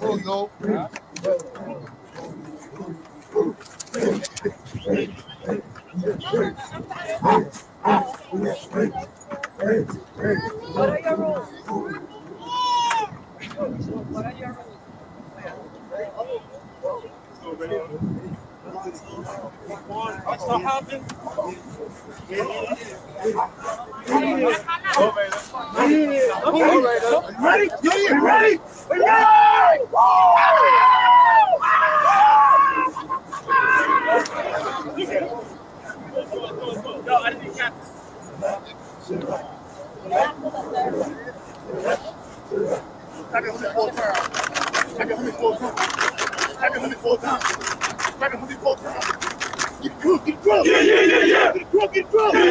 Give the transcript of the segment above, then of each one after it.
Oh no. What are your rules? What are your rules? What's the happen? Ready? Yeah, ready? Yo, I didn't catch Get drunk. Yeah. Get drunk. Yeah.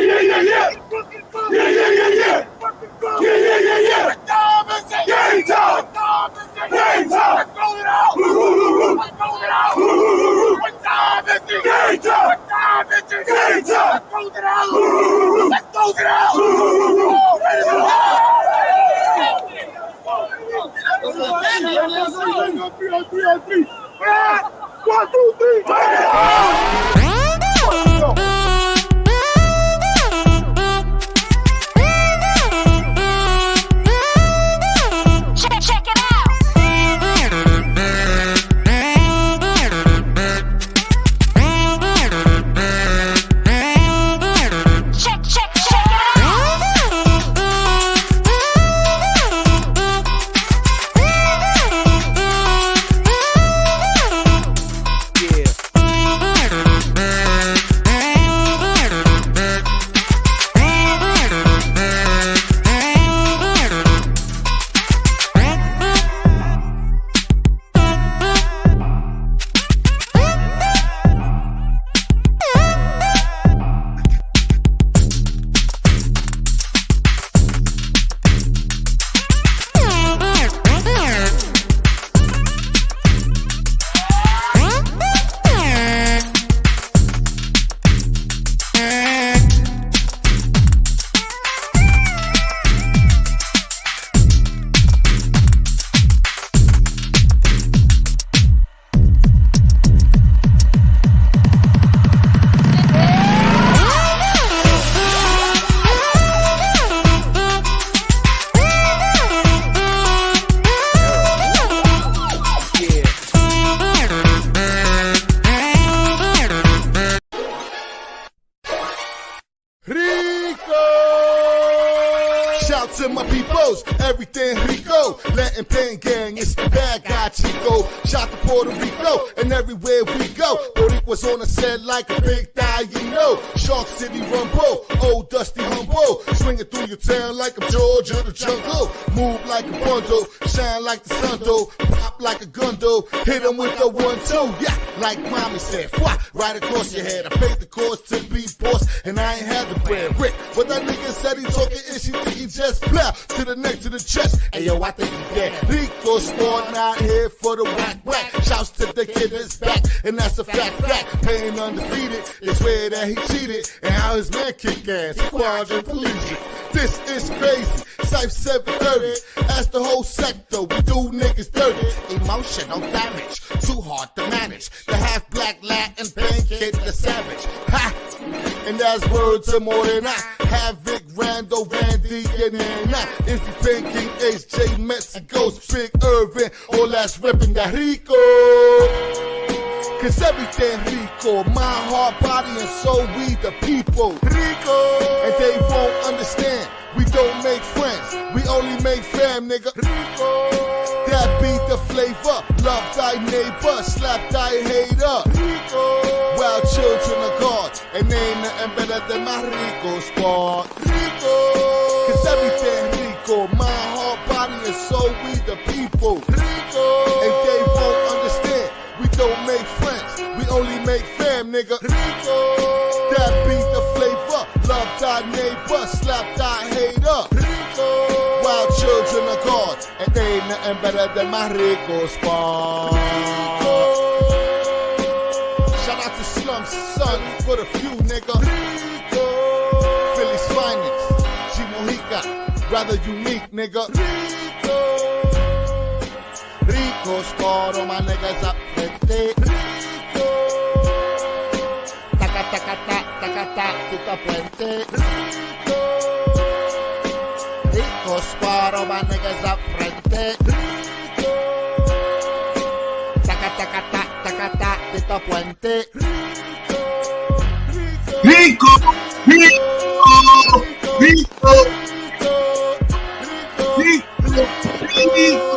Game time. Game time. Let's roll it out. Let's roll it out. What time is it? Game time. What time is it? Game time. Let's roll it out. Let's roll it out. Oh, ready to go. 3 on 3. 1, 2, 3. Check it out. Shout to my peoples, everything Rico. Latin Pain Gang, it's the bad guy Chico. Shout to Puerto Rico, and everywhere we go. Boricua's on the set like a big thigh, you know. Shark City Rumble, old Dusty Humble. Swinging through your town like I'm George of the jungle. Move like a bundle, shine like the sun though. Pop like a gun though, hit 'em with the 1-2. Yeah, like mommy said, right across your head. I paid the cost to be boss, and I ain't had the bread. Rick, but that nigga said he talking ish, he think he just plow to the neck, to the chest. Hey yo, I think he dead. Rico Sport not here for the whack. Shouts to the kid that's back, and that's a fact. Paying undefeated, it's where that he cheated, and how his man kick ass, quadriplegic. This is crazy. Syph 730, that's the whole sector. We do niggas dirty. Emotional damage, too hard to manage. The half black Latin Pain Kid, the savage. Ha! And that's word to more than I. Havoc, Rando, Randy, and then I. If you thinking HJ, Mexico's Big Irvin, all that's reppin' that Rico. Cause everything Rico, my heart, body, and soul, we the people. Rico! And they won't understand, we don't make friends, we only make fam, nigga. Rico! That be the flavor, love thy neighbor, slap thy hater. Rico! Wild children of God, and ain't nothing better than my Rico Squad. Rico! Cause everything Rico, my heart, body, and soul, we the people. Rico! And they won't understand, we don't make friends, we only make fam, nigga. Rico! That be the flavor, love thy neighbor, slap thy hater. Rico! Wild children of God, and ain't nothing better than my Rico Squad. Rico! Shout out to Slum's son for the few, nigga. Rico! Philly's finest, G Mojica, rather unique, nigga. Rico! Rico squad, all my niggas up frente. Rico. Taca, taca, ta, taca, ta, Tito Puente. Rico. Rico squad, all my niggas up frente. Rico. Taca, taca, ta, taca, ta, Tito Puente. Rico, Rico, Rico, Rico.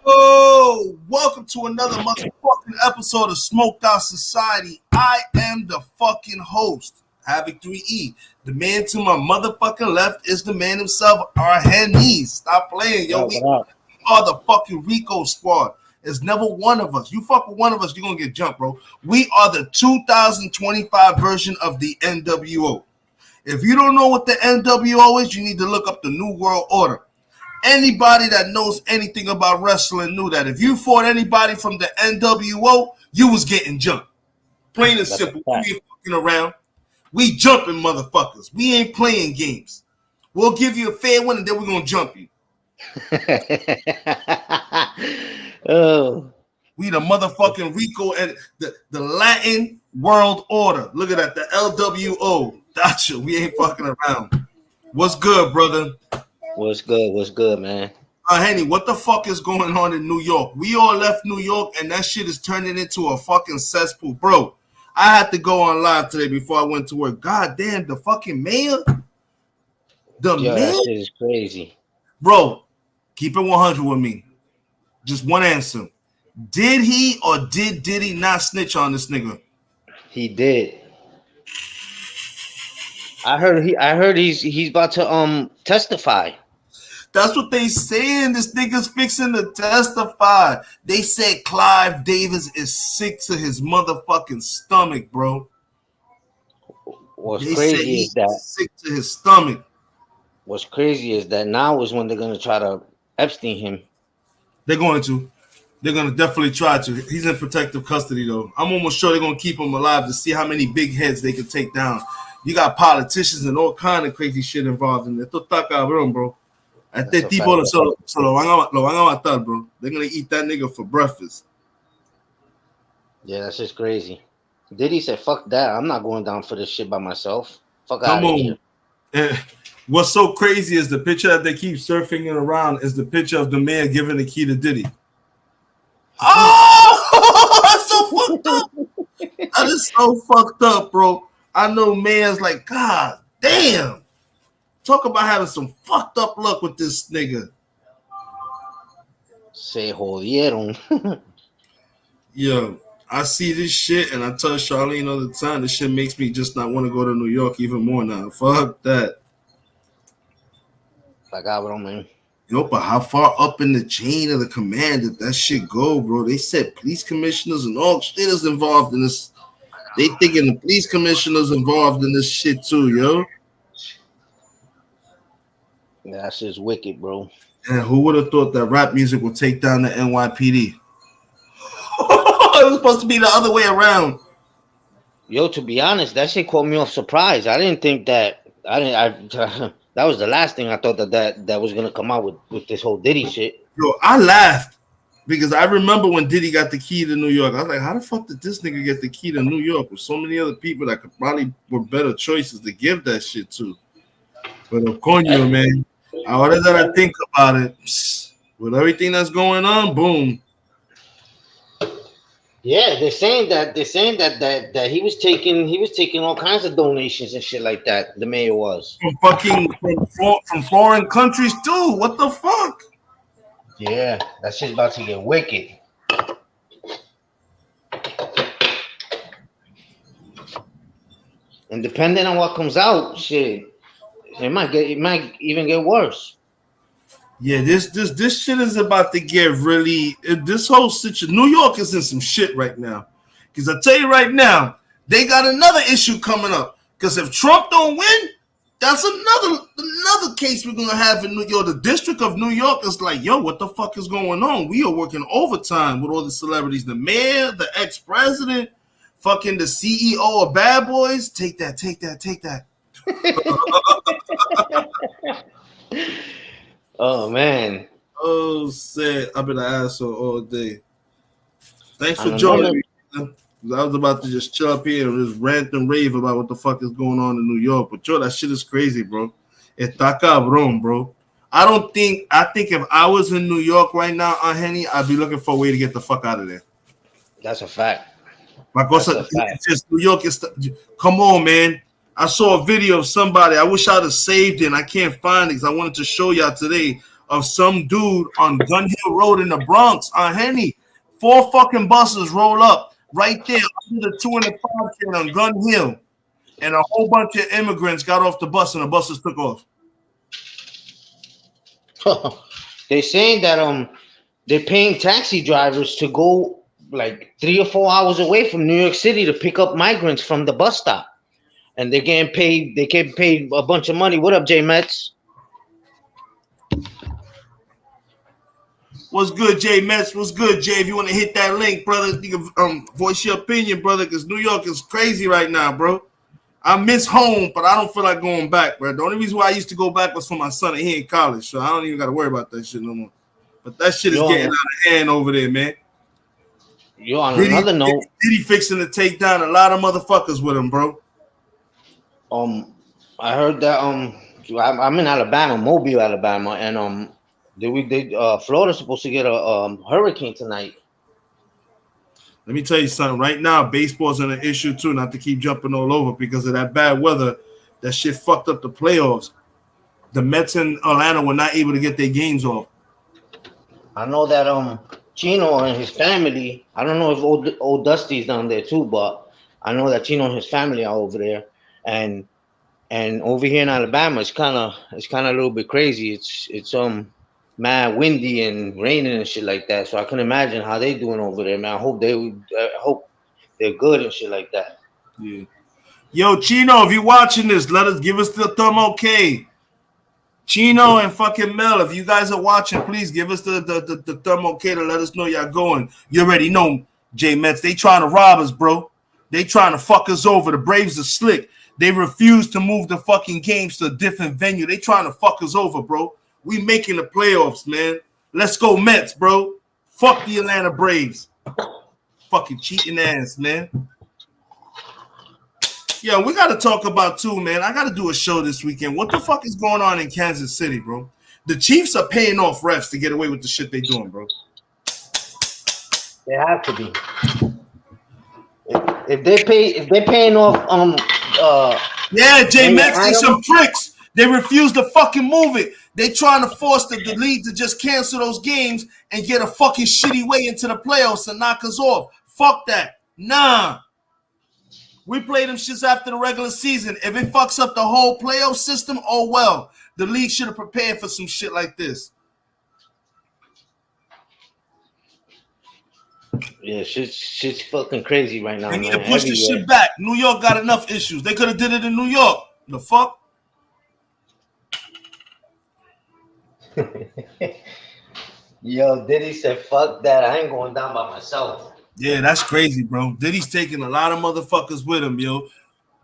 Oh, welcome to another motherfucking episode of Smoked Out Society. I am the fucking host, Havoc 3E. The man to my motherfucking left is the man himself, Arhenis. Stop playing, yo. We are the fucking Rico squad. There's never one of us. You fuck with one of us, you're going to get jumped, bro. We are the 2025 version of the NWO. If you don't know what the NWO is, you need to look up the New World Order. Anybody that knows anything about wrestling knew that if you fought anybody from the NWO, you was getting jumped. Plain and simple. We ain't fucking around. We jumping motherfuckers. We ain't playing games. We'll give you a fair one and then we're going to jump you. Oh, we the motherfucking Rico and the Latin World Order. Look at that, the LWO. Gotcha. We ain't fucking around. What's good, brother? what's good, man? Henny, what the fuck is going on in New York? We all left New York and that shit is turning into a fucking cesspool. Bro, I had to go on live today before I went to work. God damn, the fucking mayor? The mayor? That shit is crazy. Bro, keep it 100 with me. Just one answer. Did he or did he not snitch on this nigga? He did. I heard he's about to testify. That's what they saying. This nigga's fixing to testify. They said Clive Davis is sick to his motherfucking stomach, bro. What's They crazy said is he's that sick to his stomach. what's crazy is that now is when they're gonna try to Epstein him. They're going to definitely try to. He's in protective custody though. I'm almost sure they're gonna keep him alive to see how many big heads they can take down. You got politicians and all kind of crazy shit involved in it. Esto está cabrón, bro. Este That's a tipo fact. se lo van a matar, bro. They're gonna eat that nigga for breakfast. Yeah, that's just crazy. Diddy said, "Fuck that! I'm not going down for this shit by myself. Fuck out Come of on. here." And what's so crazy is the picture that they keep surfing it around is the picture of the mayor giving the key to Diddy. Oh, that's so fucked up. That is so fucked up, bro. I know man's like, God damn. Talk about having some fucked up luck with this nigga. Se jodieron. Yo, I see this shit and I tell Charlene all the time, this shit makes me just not want to go to New York even more now. Fuck that. Like, cabrón, man. Yo, but how far up in the chain of the command did that shit go, bro? They said police commissioners and all shit is involved in this. They thinking the police commissioners involved in this shit too, yo. Yeah, that shit's wicked, bro. And who would have thought that rap music would take down the NYPD? It was supposed to be the other way around. Yo, to be honest, that shit caught me off surprise. I didn't think that. That was the last thing I thought that was gonna come out with this whole Diddy shit. Yo, I laughed because I remember when Diddy got the key to New York. I was like, how the fuck did this nigga get the key to New York with so many other people that could probably were better choices to give that shit to? But coño, man, ahora that I think about it, with everything that's going on, boom. Yeah, they're saying that he was taking all kinds of donations and shit like that. The mayor was From foreign countries too. What the fuck? Yeah, that shit's about to get wicked. And depending on what comes out, shit, it might even get worse. Yeah, this shit is about to get really. This whole situation, New York is in some shit right now. Because I tell you right now, they got another issue coming up. Because if Trump don't win, that's another case we're gonna have in New York. The District of New York is like, yo, what the fuck is going on? We are working overtime with all the celebrities, the mayor, the ex-president, fucking the CEO of Bad Boys. Take that. Oh man. Oh shit. up in the asshole all day. Thanks for And joining another- me. Man. I was about to just chill up here and just rant and rave about what the fuck is going on in New York. But yo, that shit is crazy, bro. Está cabrón, bro. I think if I was in New York right now on Henny, I'd be looking for a way to get the fuck out of there. That's a fact. My cosa, That's a fact. it's just New York is come on, man. I saw a video of somebody. I wish I'd have saved it and I can't find it because I wanted to show y'all today of some dude on Gun Hill Road in the Bronx on Henny. 4 fucking buses roll up right there under the 2 and the 5 kid on Gun Hill, and a whole bunch of immigrants got off the bus and the buses took off. They're saying that they're paying taxi drivers to go like 3 or 4 hours away from New York City to pick up migrants from the bus stop, and they're getting paid. They get paid a bunch of money. What up, Jay Metz? What's good, Jay Metz? What's good, Jay? If you want to hit that link, brother, you can voice your opinion, brother, because New York is crazy right now, bro. I miss home, but I don't feel like going back, bro. The only reason why I used to go back was for my son, and he in college, so I don't even got to worry about that shit no more. But that shit is getting out of hand over there, man. Yo, on another note, Diddy fixing to take down a lot of motherfuckers with him, bro. I heard that I'm in Alabama, Mobile, Alabama, and Florida's supposed to get a hurricane tonight. Let me tell you something. Right now, baseball's an issue too. Not to keep jumping all over because of that bad weather. That shit fucked up the playoffs. The Mets in Atlanta were not able to get their games off. I know that Chino and his family. I don't know if old Dusty's down there too, but I know that Chino and his family are over there, and over here in Alabama, it's kind of a little bit crazy. It's mad windy and raining and shit like that. So I can imagine how they doing over there, man. I hope they're good and shit like that. Yeah. Yo, Chino, if you're watching this, give us the thumb okay. Chino and fucking Mel, if you guys are watching, please give us the thumb okay to let us know y'all going. You already know, J Mets. They trying to rob us, bro. They trying to fuck us over. The Braves are slick. They refuse to move the fucking games to a different venue. They trying to fuck us over, bro. We making the playoffs, man. Let's go Mets, bro. Fuck the Atlanta Braves. Fucking cheating ass, man. Yeah, we got to talk about too, man. I got to do a show this weekend. What the fuck is going on in Kansas City, bro? The Chiefs are paying off refs to get away with the shit they doing, bro. They have to be. If they're paying off yeah, Jay Metz, they some pricks. They refuse to fucking move it. They trying to force the league to just cancel those games and get a fucking shitty way into the playoffs and knock us off. Fuck that. Nah. We play them shits after the regular season. If it fucks up the whole playoff system, oh well. The league should have prepared for some shit like this. Yeah, shit's fucking crazy right now. They need man. to push the shit back. New York got enough issues. They could have did it in New York. The fuck? Yo, Diddy said, fuck that. I ain't going down by myself. Yeah, that's crazy, bro. Diddy's taking a lot of motherfuckers with him, yo.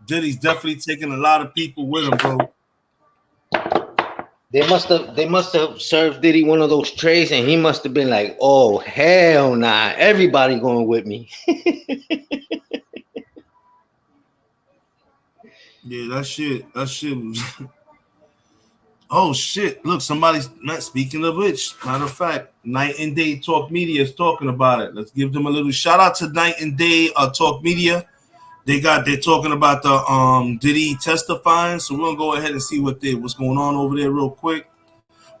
Diddy's definitely taking a lot of people with him, bro. They must have served Diddy one of those trays, and he must have been like, "Oh hell nah, everybody going with me." Yeah, that shit was. Oh shit! Look, somebody's not speaking of which. Matter of fact, Night and Day Talk Media is talking about it. Let's give them a little shout out to Night and Day Talk Media. They're talking about the Diddy testifying, so we're gonna go ahead and see what's going on over there real quick.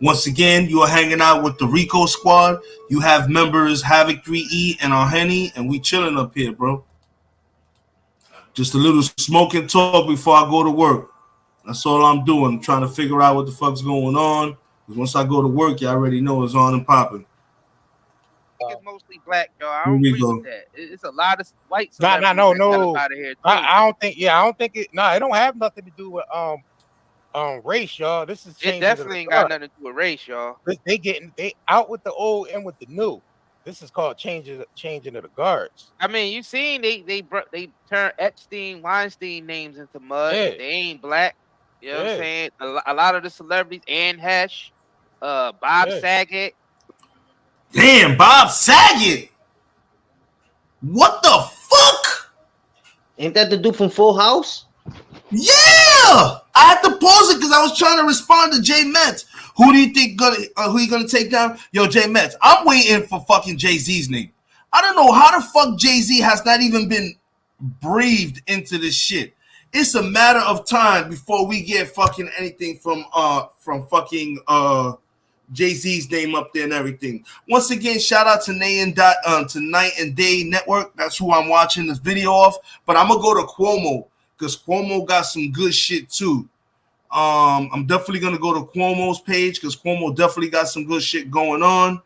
Once again, you are hanging out with the Rico Squad. You have members Havoc 3E and Henny, and we chilling up here, bro. Just a little smoke and talk before I go to work. That's all I'm doing. I'm trying to figure out what the fuck's going on. Because once I go to work, you already know it's on and popping. It's mostly black, y'all. I don't agree with that. It's a lot of white celebrities no. out of here too. I don't think. Yeah, I don't think it. No, it don't have nothing to do with race, y'all. This is it definitely ain't got nothing to do with race, y'all. They out with the old and with the new. This is called changing of the guards. I mean, you seen they turned Epstein, Weinstein names into mud. Yeah. They ain't black. You know what I'm saying? A lot of the celebrities, Anne Hesh, Bob Saget. Damn, Bob Saget. What the fuck? Ain't that the dude from Full House? Yeah, I had to pause it because I was trying to respond to Jay Metz. Who do you think who you gonna take down? Yo, Jay Metz. I'm waiting for fucking Jay-Z's name. I don't know how the fuck Jay-Z has not even been breathed into this shit. It's a matter of time before we get fucking anything from fucking Jay-Z's name up there and everything. Once again, shout out to Night and Day Network. That's who I'm watching this video of. But I'm gonna go to Cuomo because Cuomo got some good shit too. I'm definitely gonna go to Cuomo's page because Cuomo definitely got some good shit going on.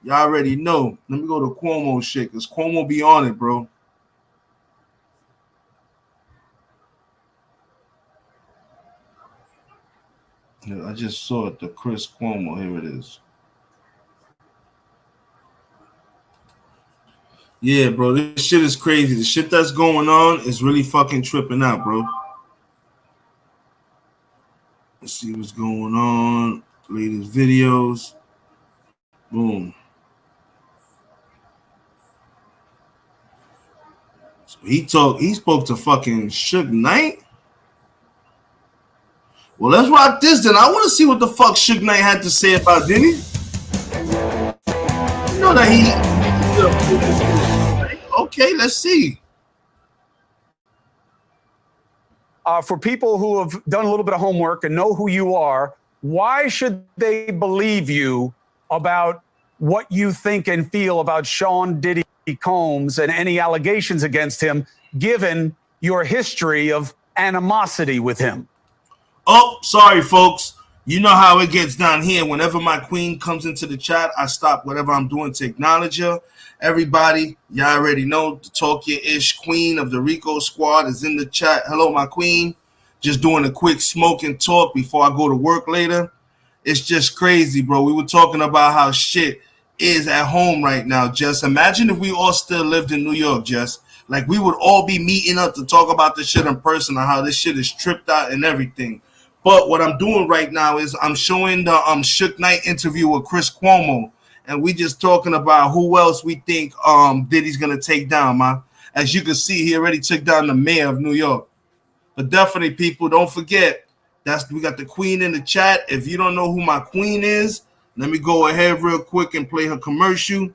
Y'all already know. Let me go to Cuomo's shit because Cuomo be on it, bro. Yeah, I just saw it. The Chris Cuomo. Here it is. Yeah, bro. This shit is crazy. The shit that's going on is really fucking tripping out, bro. Let's see what's going on. Latest videos. Boom. So he spoke to fucking Suge Knight. Well, let's rock this then. I want to see what the fuck Suge Knight had to say about Diddy. You know that he. Okay, let's see. For people who have done a little bit of homework and know who you are, why should they believe you about what you think and feel about Sean Diddy Combs and any allegations against him, given your history of animosity with him? Oh, sorry, folks. You know how it gets down here. Whenever my queen comes into the chat, I stop whatever I'm doing to acknowledge her. Everybody, y'all already know the Talk Your Ish queen of the Rico squad is in the chat. Hello, my queen. Just doing a quick smoke and talk before I go to work later. It's just crazy, bro. We were talking about how shit is at home right now, Jess. Imagine if we all still lived in New York, Jess. Like, we would all be meeting up to talk about this shit in person and how this shit is tripped out and everything. But what I'm doing right now is I'm showing the Suge Knight interview with Chris Cuomo, and we just talking about who else we think Diddy's gonna take down, man. As you can see, he already took down the mayor of New York. But definitely, people, don't forget, we got the queen in the chat. If you don't know who my queen is, let me go ahead real quick and play her commercial.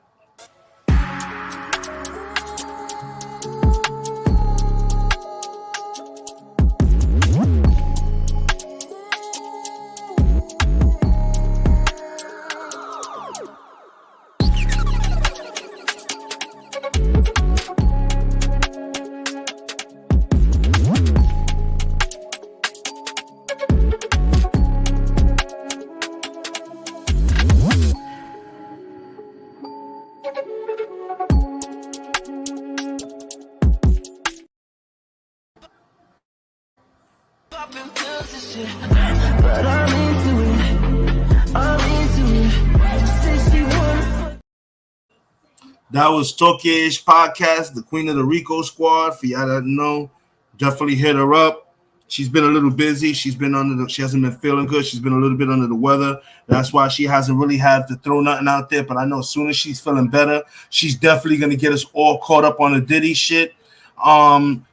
That was Talk Your Ish Podcast, the queen of the Rico squad. For y'all that know, definitely hit her up. She's been a little busy. She hasn't been feeling good. She's been a little bit under the weather. That's why she hasn't really had to throw nothing out there. But I know as soon as she's feeling better, she's definitely going to get us all caught up on the Diddy shit.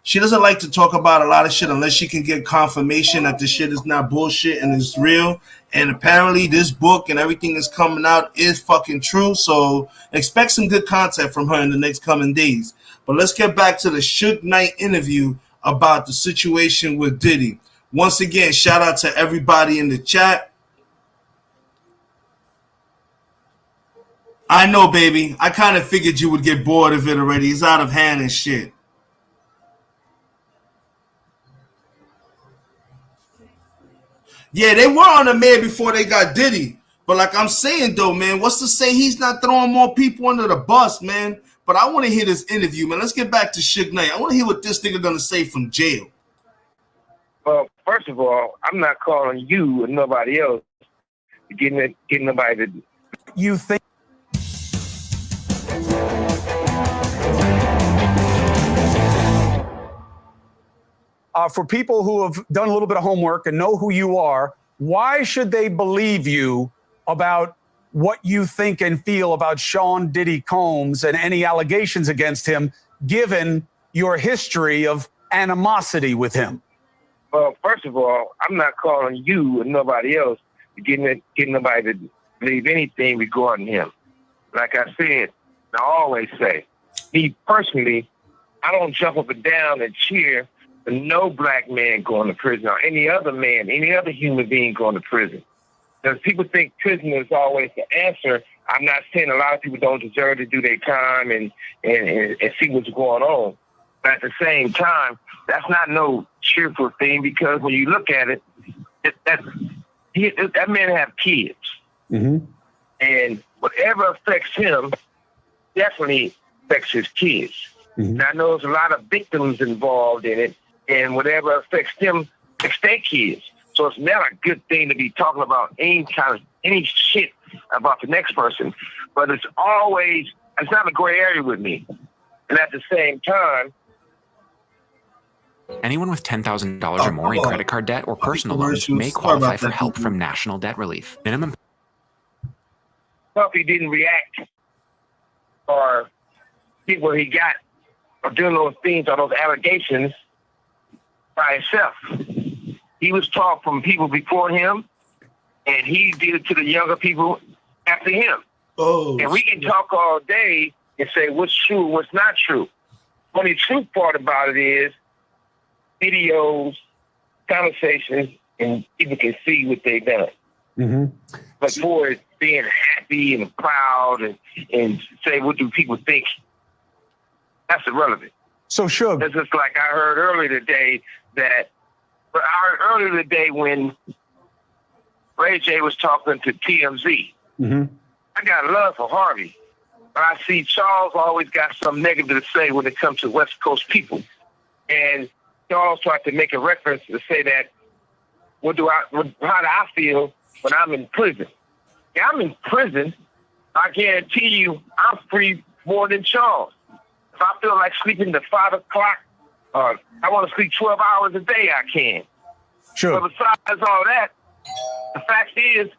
She doesn't like to talk about a lot of shit unless she can get confirmation that the shit is not bullshit and it's real. And apparently this book and everything that's coming out is fucking true. So expect some good content from her in the next coming days. But let's get back to the Suge Knight interview about the situation with Diddy. Once again, shout out to everybody in the chat. I know, baby. I kind of figured you would get bored of it already. It's out of hand and shit. Yeah, they were on the mayor before they got Diddy. But like I'm saying, though, man, what's to say he's not throwing more people under the bus, man? But I want to hear this interview, man. Let's get back to Suge Knight. I want to hear what this nigga going to say from jail. Well, first of all, I'm not calling you and nobody else getting nobody to... You think... For people who have done a little bit of homework and know who you are, why should they believe you about what you think and feel about Sean Diddy Combs and any allegations against him, given your history of animosity with him. Well, first of all, I'm not calling you and nobody else to get nobody to believe anything regarding him. Like I said, I always say, me personally, I don't jump up and down and cheer for no black man going to prison or any other man, any other human being going to prison. Because people think prison is always the answer. I'm not saying a lot of people don't deserve to do their time and see what's going on. But at the same time, that's not no cheerful thing, because when you look at it, that man have kids. Mm-hmm. And whatever affects him definitely affects his kids. Mm-hmm. And I know there's a lot of victims involved in it, and whatever affects them affects their kids. So it's not a good thing to be talking about any shit about the next person. But it's not a gray area with me. And at the same time, anyone with $10,000 or more in credit card debt or personal loans may qualify for help from National Debt Relief. Minimum. Puffy didn't react or get what he got or doing those things or those allegations by himself. He was taught from people before him, and he did it to the younger people after him. Oh, and we can talk all day and say what's true, what's not true. Only true part about it is videos, conversations, and people can see what they've done. Mm-hmm. But for it being happy and proud and say what do people think, that's irrelevant. So Suge, it's just like I heard earlier today when Ray J was talking to TMZ. Mm-hmm. I got love for Harvey, but I see Charles always got something negative to say when it comes to West Coast people. And Charles tried to make a reference to say that, how do I feel when I'm in prison? Yeah, I'm in prison. I guarantee you I'm free more than Charles. If I feel like sleeping to 5 o'clock, I want to sleep 12 hours a day, I can. Sure. But besides all that, the fact is,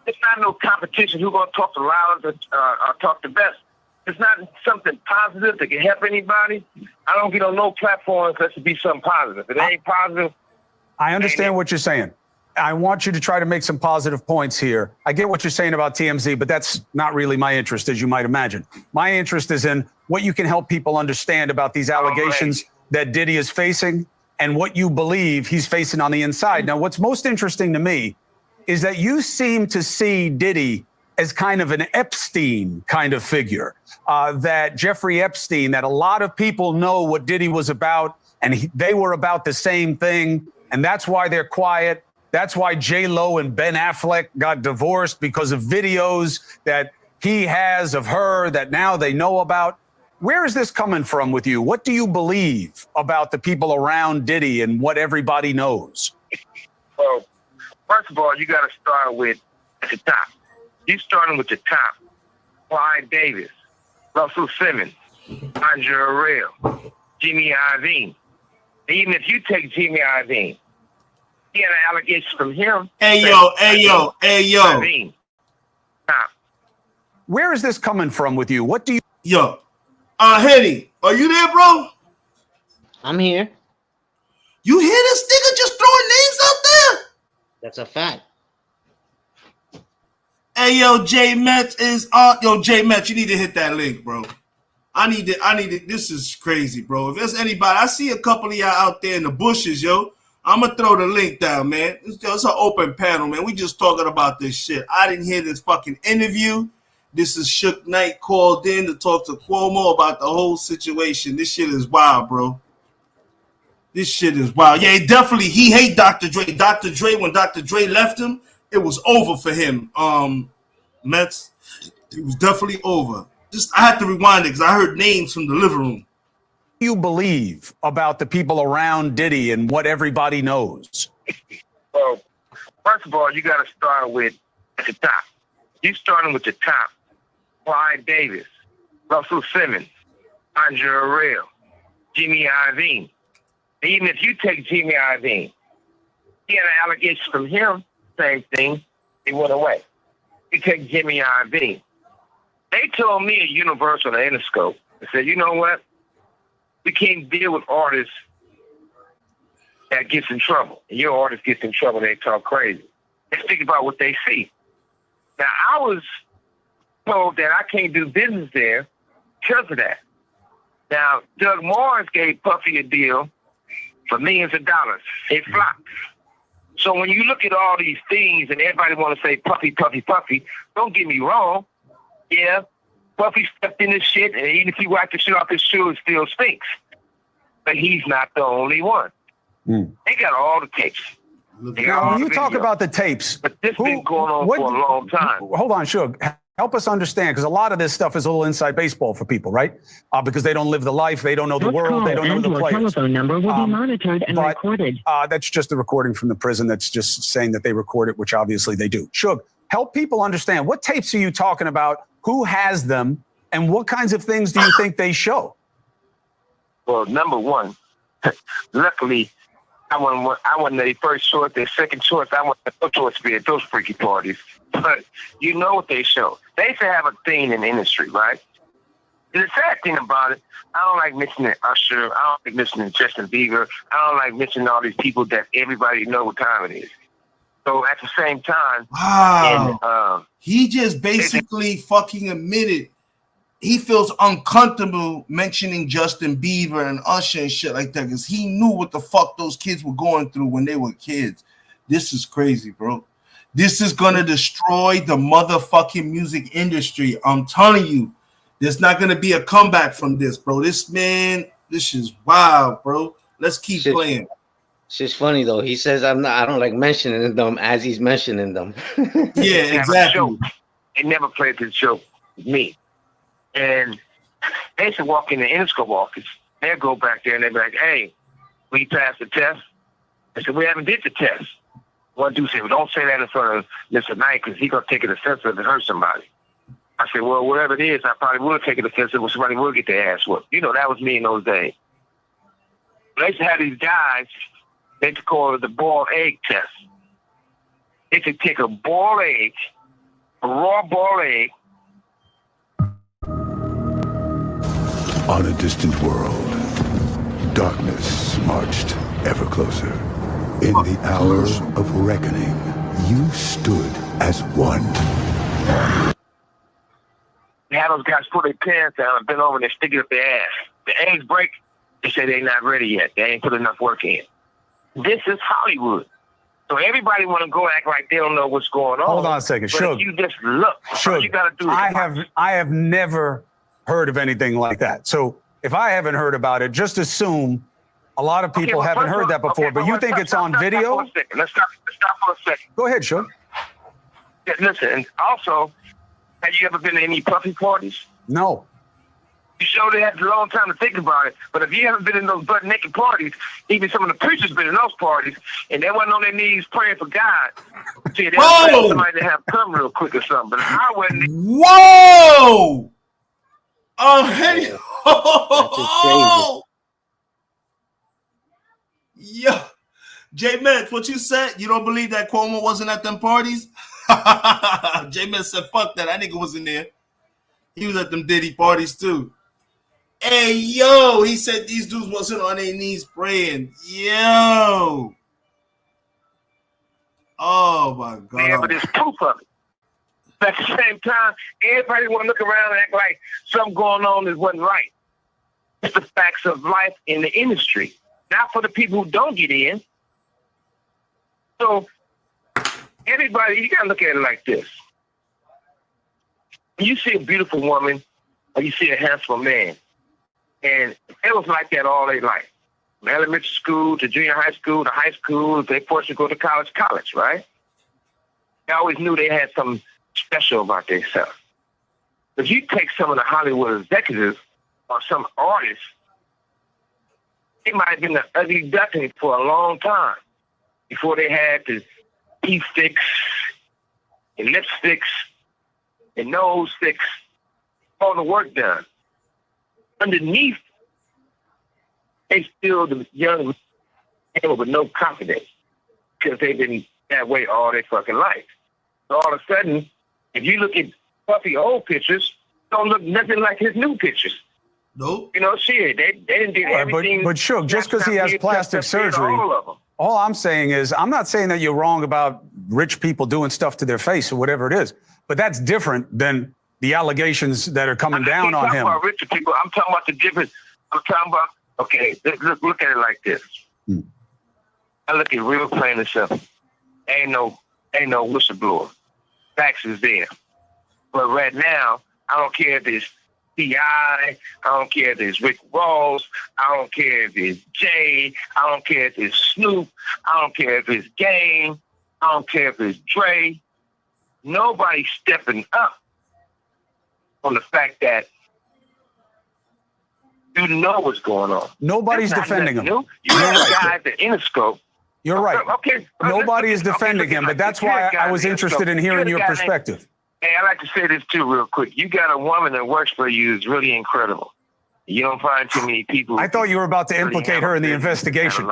it's not no competition who's going to talk the loudest or talk the best. It's not something positive that can help anybody. I don't get on no platforms unless it be something positive. If it ain't positive. I understand what you're saying. I want you to try to make some positive points here. I get what you're saying about TMZ, but that's not really my interest, as you might imagine. My interest is in what you can help people understand about these allegations that Diddy is facing and what you believe he's facing on the inside. Now, what's most interesting to me is that you seem to see Diddy as kind of an Epstein kind of figure, that Jeffrey Epstein, that a lot of people know what Diddy was about, and they were about the same thing, and that's why they're quiet. That's why J-Lo and Ben Affleck got divorced, because of videos that he has of her that now they know about. Where is this coming from with you? What do you believe about the people around Diddy and what everybody knows? Well, first of all, you got to start with at the top. You're starting with the top. Clyde Davis, Russell Simmons, Andre Harrell, Jimmy Iovine. Even if you take Jimmy Iovine, he had an allegation from him. Hey, yo. Where is this coming from with you? What do you... Yo, Henny, are you there, bro? I'm here. You hear this nigga just throwing names out there? That's a fact. Hey, yo, J Metz is on. Yo, J Metz, you need to hit that link, bro. I need it. This is crazy, bro. If there's anybody, I see a couple of y'all out there in the bushes, yo. I'm going to throw the link down, man. It's an open panel, man. We just talking about this shit. I didn't hear this fucking interview. This is Suge Knight called in to talk to Cuomo about the whole situation. This shit is wild, bro. This shit is wild. Yeah, definitely. He hate Dr. Dre. Dr. Dre, when Dr. Dre left him, it was over for him. Metz, it was definitely over. I had to rewind it because I heard names from the living room. You believe about the people around Diddy and what everybody knows? Well, first of all, you got to start with at the top. You're starting with the top. Clyde Davis, Russell Simmons, Andre Harrell, Jimmy Iovine. Even if you take Jimmy Iovine, he had an allegation from him, same thing, he went away. We take Jimmy Iovine. They told me at Universal and Interscope, they said, you know what? We can't deal with artists that gets in trouble. And your artist gets in trouble, they talk crazy. Let's think about what they see. Now, I was told that I can't do business there because of that. Now, Doug Morris gave Puffy a deal for millions of dollars. It flopped. So when you look at all these things and everybody want to say Puffy, Puffy, Puffy, don't get me wrong. Yeah, Puffy stepped in this shit, and even if he wiped the shit off his shoe, it still stinks. But he's not the only one. They got all the tapes. Now, when you talk about the tapes, but this been going on for a long time. Hold on, Suge. Help us understand, because a lot of this stuff is a little inside baseball for people, right? Because they don't live the life, they don't know the world, they don't know the players. Telephone number will be monitored and recorded. That's just a recording from the prison. That's just saying that they record it, which obviously they do. Suge, help people understand. What tapes are you talking about? Who has them? And what kinds of things do you think they show? Well, number one, luckily, I wasn't their first choice, their second choice. I wasn't no choice to be at those freaky parties. But you know what they show. They used to have a thing in the industry, right? And the sad thing about it, I don't like mentioning Usher. I don't like mentioning Justin Bieber. I don't like mentioning all these people that everybody know what time it is. So at the same time, wow, he just basically fucking admitted he feels uncomfortable mentioning Justin Bieber and Usher and shit like that because he knew what the fuck those kids were going through when they were kids. This is crazy, bro. This is gonna destroy the motherfucking music industry. I'm telling you, there's not gonna be a comeback from this, bro. This is wild, bro. Let's keep playing. It's just funny though. He says I don't like mentioning them as he's mentioning them. Yeah, exactly. They never played this show with me. And they used to walk in the Interscope office. They'll go back there and they'll be like, hey, we passed the test. I said, we haven't did the test. One dude said, well, don't say that in front of Mr. Knight because he's going to take it offensive and hurt somebody. I said, well, whatever it is, I probably will take it offensive when somebody will get their ass whooped. You know, that was me in those days. They used to have these guys, they used to call it the boiled egg test. They used to take a boiled egg, a raw boiled egg. On a distant world, darkness marched ever closer. In the hour of reckoning, you stood as one. They have those guys put their pants down and bend over and they stick it up their ass. The eggs break, they say they're not ready yet. They ain't put enough work in. This is Hollywood. So everybody want to go act like they don't know what's going on. Hold on a second. But if you just look, all you got to do is I have never heard of anything like that. So if I haven't heard about it, just assume a lot of people haven't heard that before. But you think it's on video? Let's stop for a second. Go ahead, Suge. Yeah, listen, and also, have you ever been to any Puffy parties? No. You sure they had a long time to think about it. But if you haven't been in those butt naked parties, even some of the preachers been in those parties, and they wasn't on their knees praying for God. See, they were somebody to have come real quick or something. But I wasn't. Whoa! Oh, hey! Oh! Yeah. J-Metz, what you said? You don't believe that Cuomo wasn't at them parties? J-Metz said, fuck that. That nigga wasn't there. He was at them Diddy parties too. Hey, yo, he said these dudes wasn't on their knees praying. Yo. Oh, my God. Yeah, but there's proof of it. But at the same time, everybody want to look around and act like something going on that wasn't right. It's the facts of life in the industry. Not for the people who don't get in. So, everybody, you got to look at it like this. When you see a beautiful woman or you see a handsome man, and it was like that all their life. From elementary school to junior high school to high school, if they forced to go to college, right? They always knew they had something special about themselves. If you take some of the Hollywood executives or some artists, they might have been an ugly duckling for a long time before they had the teeth sticks and lipsticks and nose sticks, all the work done. Underneath, they still the young people with no confidence because they've been that way all their fucking life. So all of a sudden, If you look at Puffy old pictures, don't look nothing like his new pictures. Nope. You know, shit, they didn't do everything. But Suge, just because he has plastic surgery, all I'm saying is, I'm not saying that you're wrong about rich people doing stuff to their face or whatever it is, but that's different than the allegations that are coming down on him. I'm talking about richer people. I'm talking about the difference. I'm talking about, okay, look at it like this. I look at real plain and simple. Ain't no whistleblower. Facts is there. But right now, I don't care if it's T.I., I don't care if it's Rick Ross, I don't care if it's Jay, I don't care if it's Snoop, I don't care if it's Game, I don't care if it's Dre. Nobody's stepping up on the fact that you know what's going on. Nobody's defending him. You have a guy at the Interscope. You're right. Okay. Nobody is defending him, but that's why I was interested in hearing your perspective. Hey, I like to say this too real quick. You got a woman that works for you is really incredible. You don't find too many people. I thought you were about to implicate her in the investigation.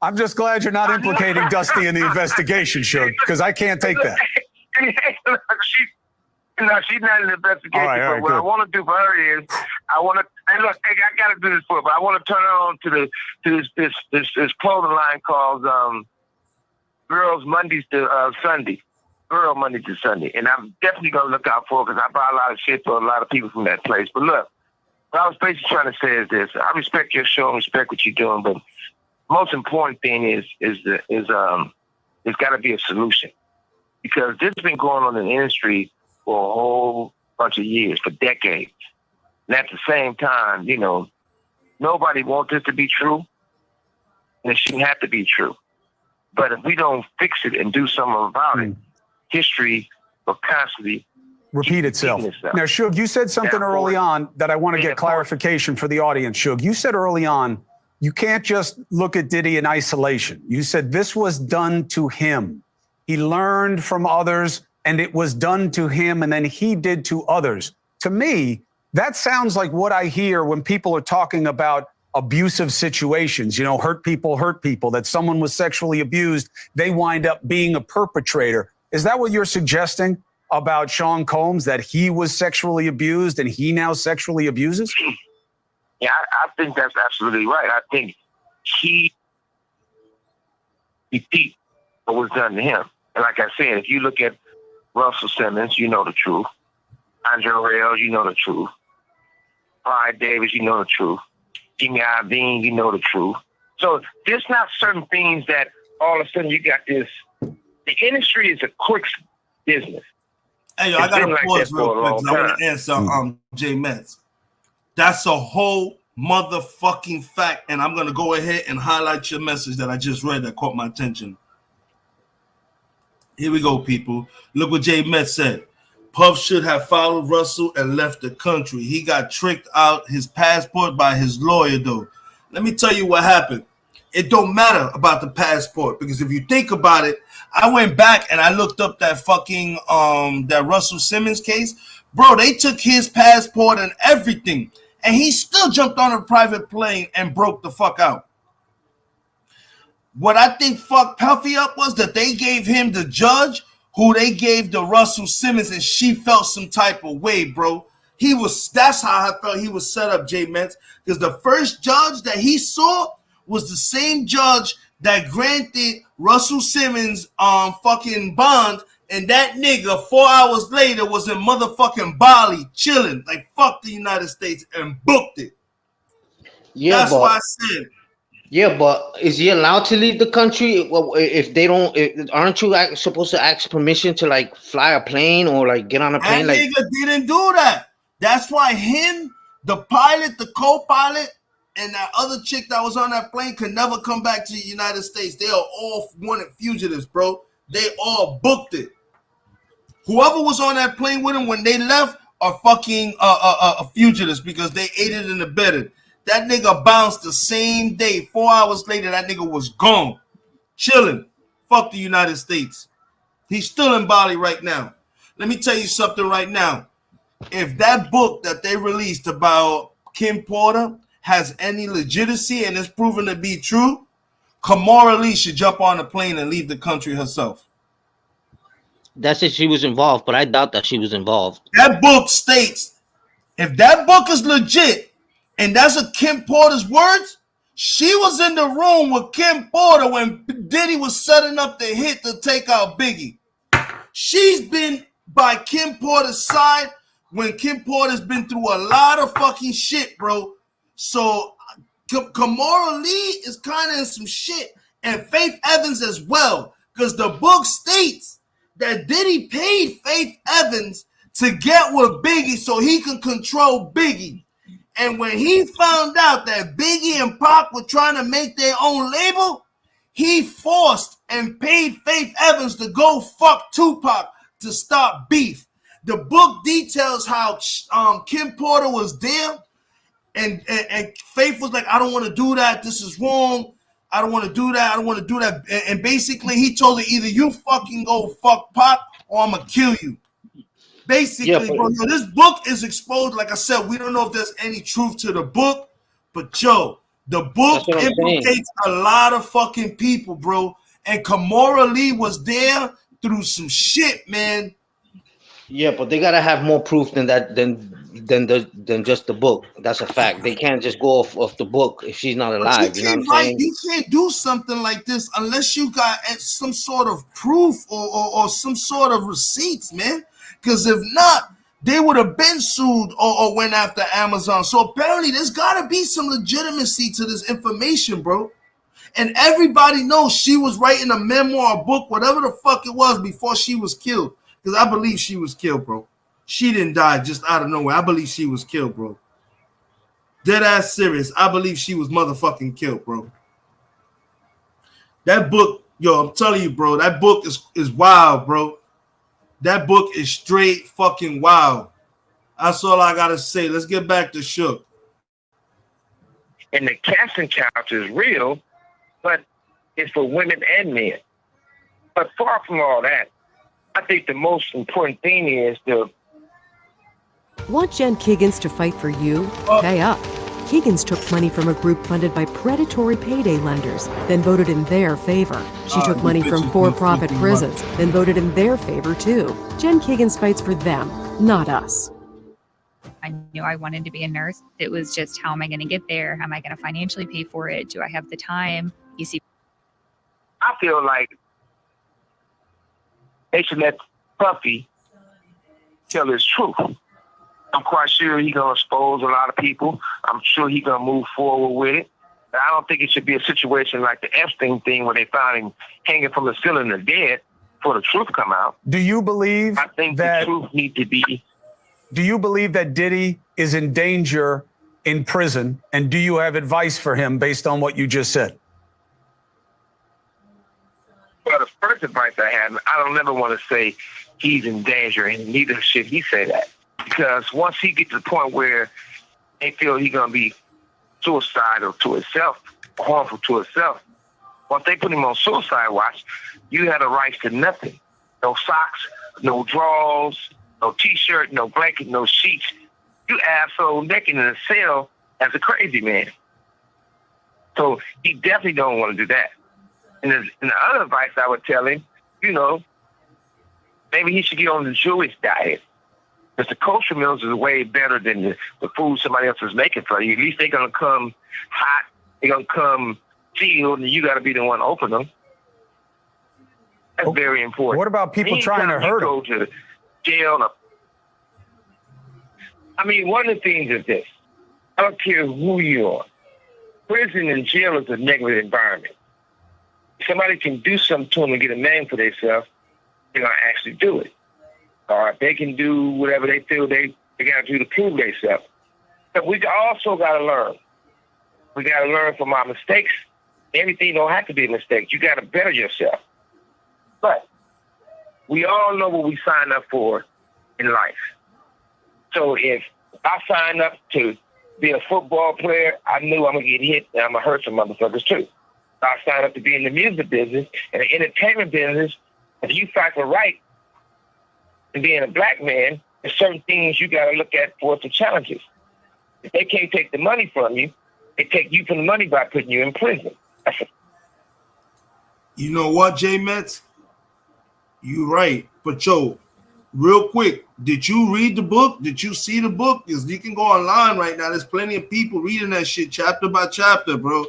I'm just glad you're not implicating Dusty in the investigation, Suge, because I can't take that. She's not in the investigation. But what I want to do for her is, I got to do this for her, but I want to turn her on to this clothing line called Girls Mondays to Sunday. Girl Monday to Sunday. And I'm definitely going to look out for it because I buy a lot of shit for a lot of people from that place. But look, what I was basically trying to say is this. I respect your show and respect what you're doing, but most important thing is there's got to be a solution. Because this has been going on in the industry for a whole bunch of years, for decades. And at the same time, you know, nobody wants this to be true, and it shouldn't have to be true. But if we don't fix it and do something about it, history will constantly repeat itself. Now, Suge, you said something early on that I want to get clarification for the audience, Suge. You said early on, you can't just look at Diddy in isolation. You said this was done to him. He learned from others, and it was done to him, and then he did to others. To me, that sounds like what I hear when people are talking about abusive situations, you know, hurt people, that someone was sexually abused, they wind up being a perpetrator. Is that what you're suggesting about Sean Combs, that he was sexually abused and he now sexually abuses? Yeah, I think that's absolutely right. I think he repeat what was done to him. And like I said, if you look at Russell Simmons, you know the truth. Andre Rail, you know the truth. Clyde Davis, you know the truth. Jimmy Iovine, you know the truth. So there's not certain things that all of a sudden you got this. The industry is a quick business. Hey, yo, I got to pause real quick because I want to answer Jay Metz. That's a whole motherfucking fact, and I'm going to go ahead and highlight your message that I just read that caught my attention. Here we go, people. Look what Jay Metz said. Puff should have followed Russell and left the country. He got tricked out his passport by his lawyer, though. Let me tell you what happened. It don't matter about the passport, because if you think about it, I went back and I looked up that fucking that Russell Simmons case. Bro, they took his passport and everything, and he still jumped on a private plane and broke the fuck out. What I think fucked Puffy up was that they gave him the judge who they gave the Russell Simmons, and she felt some type of way, bro. That's how I felt he was set up, Jay Metz, because the first judge that he saw was the same judge that granted Russell Simmons fucking bond, and that nigga 4 hours later was in motherfucking Bali chilling like fuck the United States and booked it. Yeah, that's why I said. Yeah, but is he allowed to leave the country? Well, if they don't, aren't you supposed to ask permission to like fly a plane or like get on a plane? That nigga didn't do that. That's why him, the pilot, the co-pilot, and that other chick that was on that plane could never come back to the United States. They are all wanted fugitives, bro. They all booked it. Whoever was on that plane with him when they left are fucking fugitives because they aided and abetted. That nigga bounced the same day. 4 hours later, that nigga was gone, chilling. Fuck the United States. He's still in Bali right now. Let me tell you something right now. If that book that they released about Kim Porter has any legitimacy and is proven to be true, Kamora Lee should jump on a plane and leave the country herself. That's it. She was involved, but I doubt that she was involved. That book states, if that book is legit, and that's a Kim Porter's words, she was in the room with Kim Porter when Diddy was setting up the hit to take out Biggie. She's been by Kim Porter's side when Kim Porter's been through a lot of fucking shit, bro. So Kimora Lee is kind of in some shit, and Faith Evans as well, because the book states that Diddy paid Faith Evans to get with Biggie so he can control Biggie. And when he found out that Biggie and Pac were trying to make their own label, he forced and paid Faith Evans to go fuck Tupac to stop beef. The book details how Kim Porter was there, and Faith was like, I don't want to do that. This is wrong. I don't want to do that. I don't want to do that. And basically, he told her, either you fucking go fuck Pac or I'm going to kill you. Basically, bro, this book is exposed. Like I said, we don't know if there's any truth to the book, but Joe, the book implicates a lot of fucking people, bro. And Kimora Lee was there through some shit, man. Yeah, but they gotta have more proof than that, than just the book. That's a fact. They can't just go off the book if she's not alive. You know what I'm saying? You can't do something like this unless you got some sort of proof or some sort of receipts, man. Because if not, they would have been sued or went after Amazon. So apparently there's got to be some legitimacy to this information, bro. And everybody knows she was writing a memoir, a book, whatever the fuck it was before she was killed. Because I believe she was killed, bro. She didn't die just out of nowhere. I believe she was killed, bro. Dead ass serious. I believe she was motherfucking killed, bro. That book, yo, I'm telling you, bro, that book is wild, bro. That book is straight fucking wild. That's all I gotta say. Let's get back to Shook. And the casting couch is real, but it's for women and men. But far from all that, I think the most important thing is Want Jen Kiggins to fight for you? Pay up. Kiggins took money from a group funded by predatory payday lenders, then voted in their favor. She took money from for-profit prisons, then voted in their favor too. Jen Kiggins fights for them, not us. I knew I wanted to be a nurse. It was just, how am I going to get there? How am I going to financially pay for it? Do I have the time? You see, I feel like they should let Puffy tell his truth. I'm quite sure he's going to expose a lot of people. I'm sure he's going to move forward with it. But I don't think it should be a situation like the Epstein thing where they found him hanging from the ceiling and dead for the truth to come out. Do you believe I think the truth needs to be... Do you believe that Diddy is in danger in prison? And do you have advice for him based on what you just said? Well, the first advice I have, I don't ever want to say he's in danger, and neither should he say that. Because once he gets to the point where they feel he's going to be suicidal to himself, harmful to himself, once they put him on suicide watch, you have the rights to nothing. No socks, no drawers, no T-shirt, no blanket, no sheets. You asshole naked in a cell as a crazy man. So he definitely don't want to do that. And the other advice I would tell him, maybe he should get on the Jewish diet. Because the kosher meals is way better than the food somebody else is making for you. At least they're going to come hot. They're going to come sealed, and you got to be the one to open them. That's very important. What about people trying to hurt him? Go to jail. I mean, one of the things is this. I don't care who you are. Prison and jail is a negative environment. If somebody can do something to them and get a name for themselves, they're going to actually do it. Or they can do whatever they feel they got to do to prove themselves. But we also got to learn. We got to learn from our mistakes. Everything don't have to be a mistake. You got to better yourself. But we all know what we sign up for in life. So if I sign up to be a football player, I knew I'm going to get hit and I'm going to hurt some motherfuckers too. I signed up to be in the music business and the entertainment business. If you fight for right and being a black man, there's certain things you got to look at for some challenges. If they can't take the money from you, they take you from the money by putting you in prison. You know what, J Metz? You right. But yo, real quick, did you read the book? Did you see the book? Because you can go online right now. There's plenty of people reading that shit chapter by chapter, bro.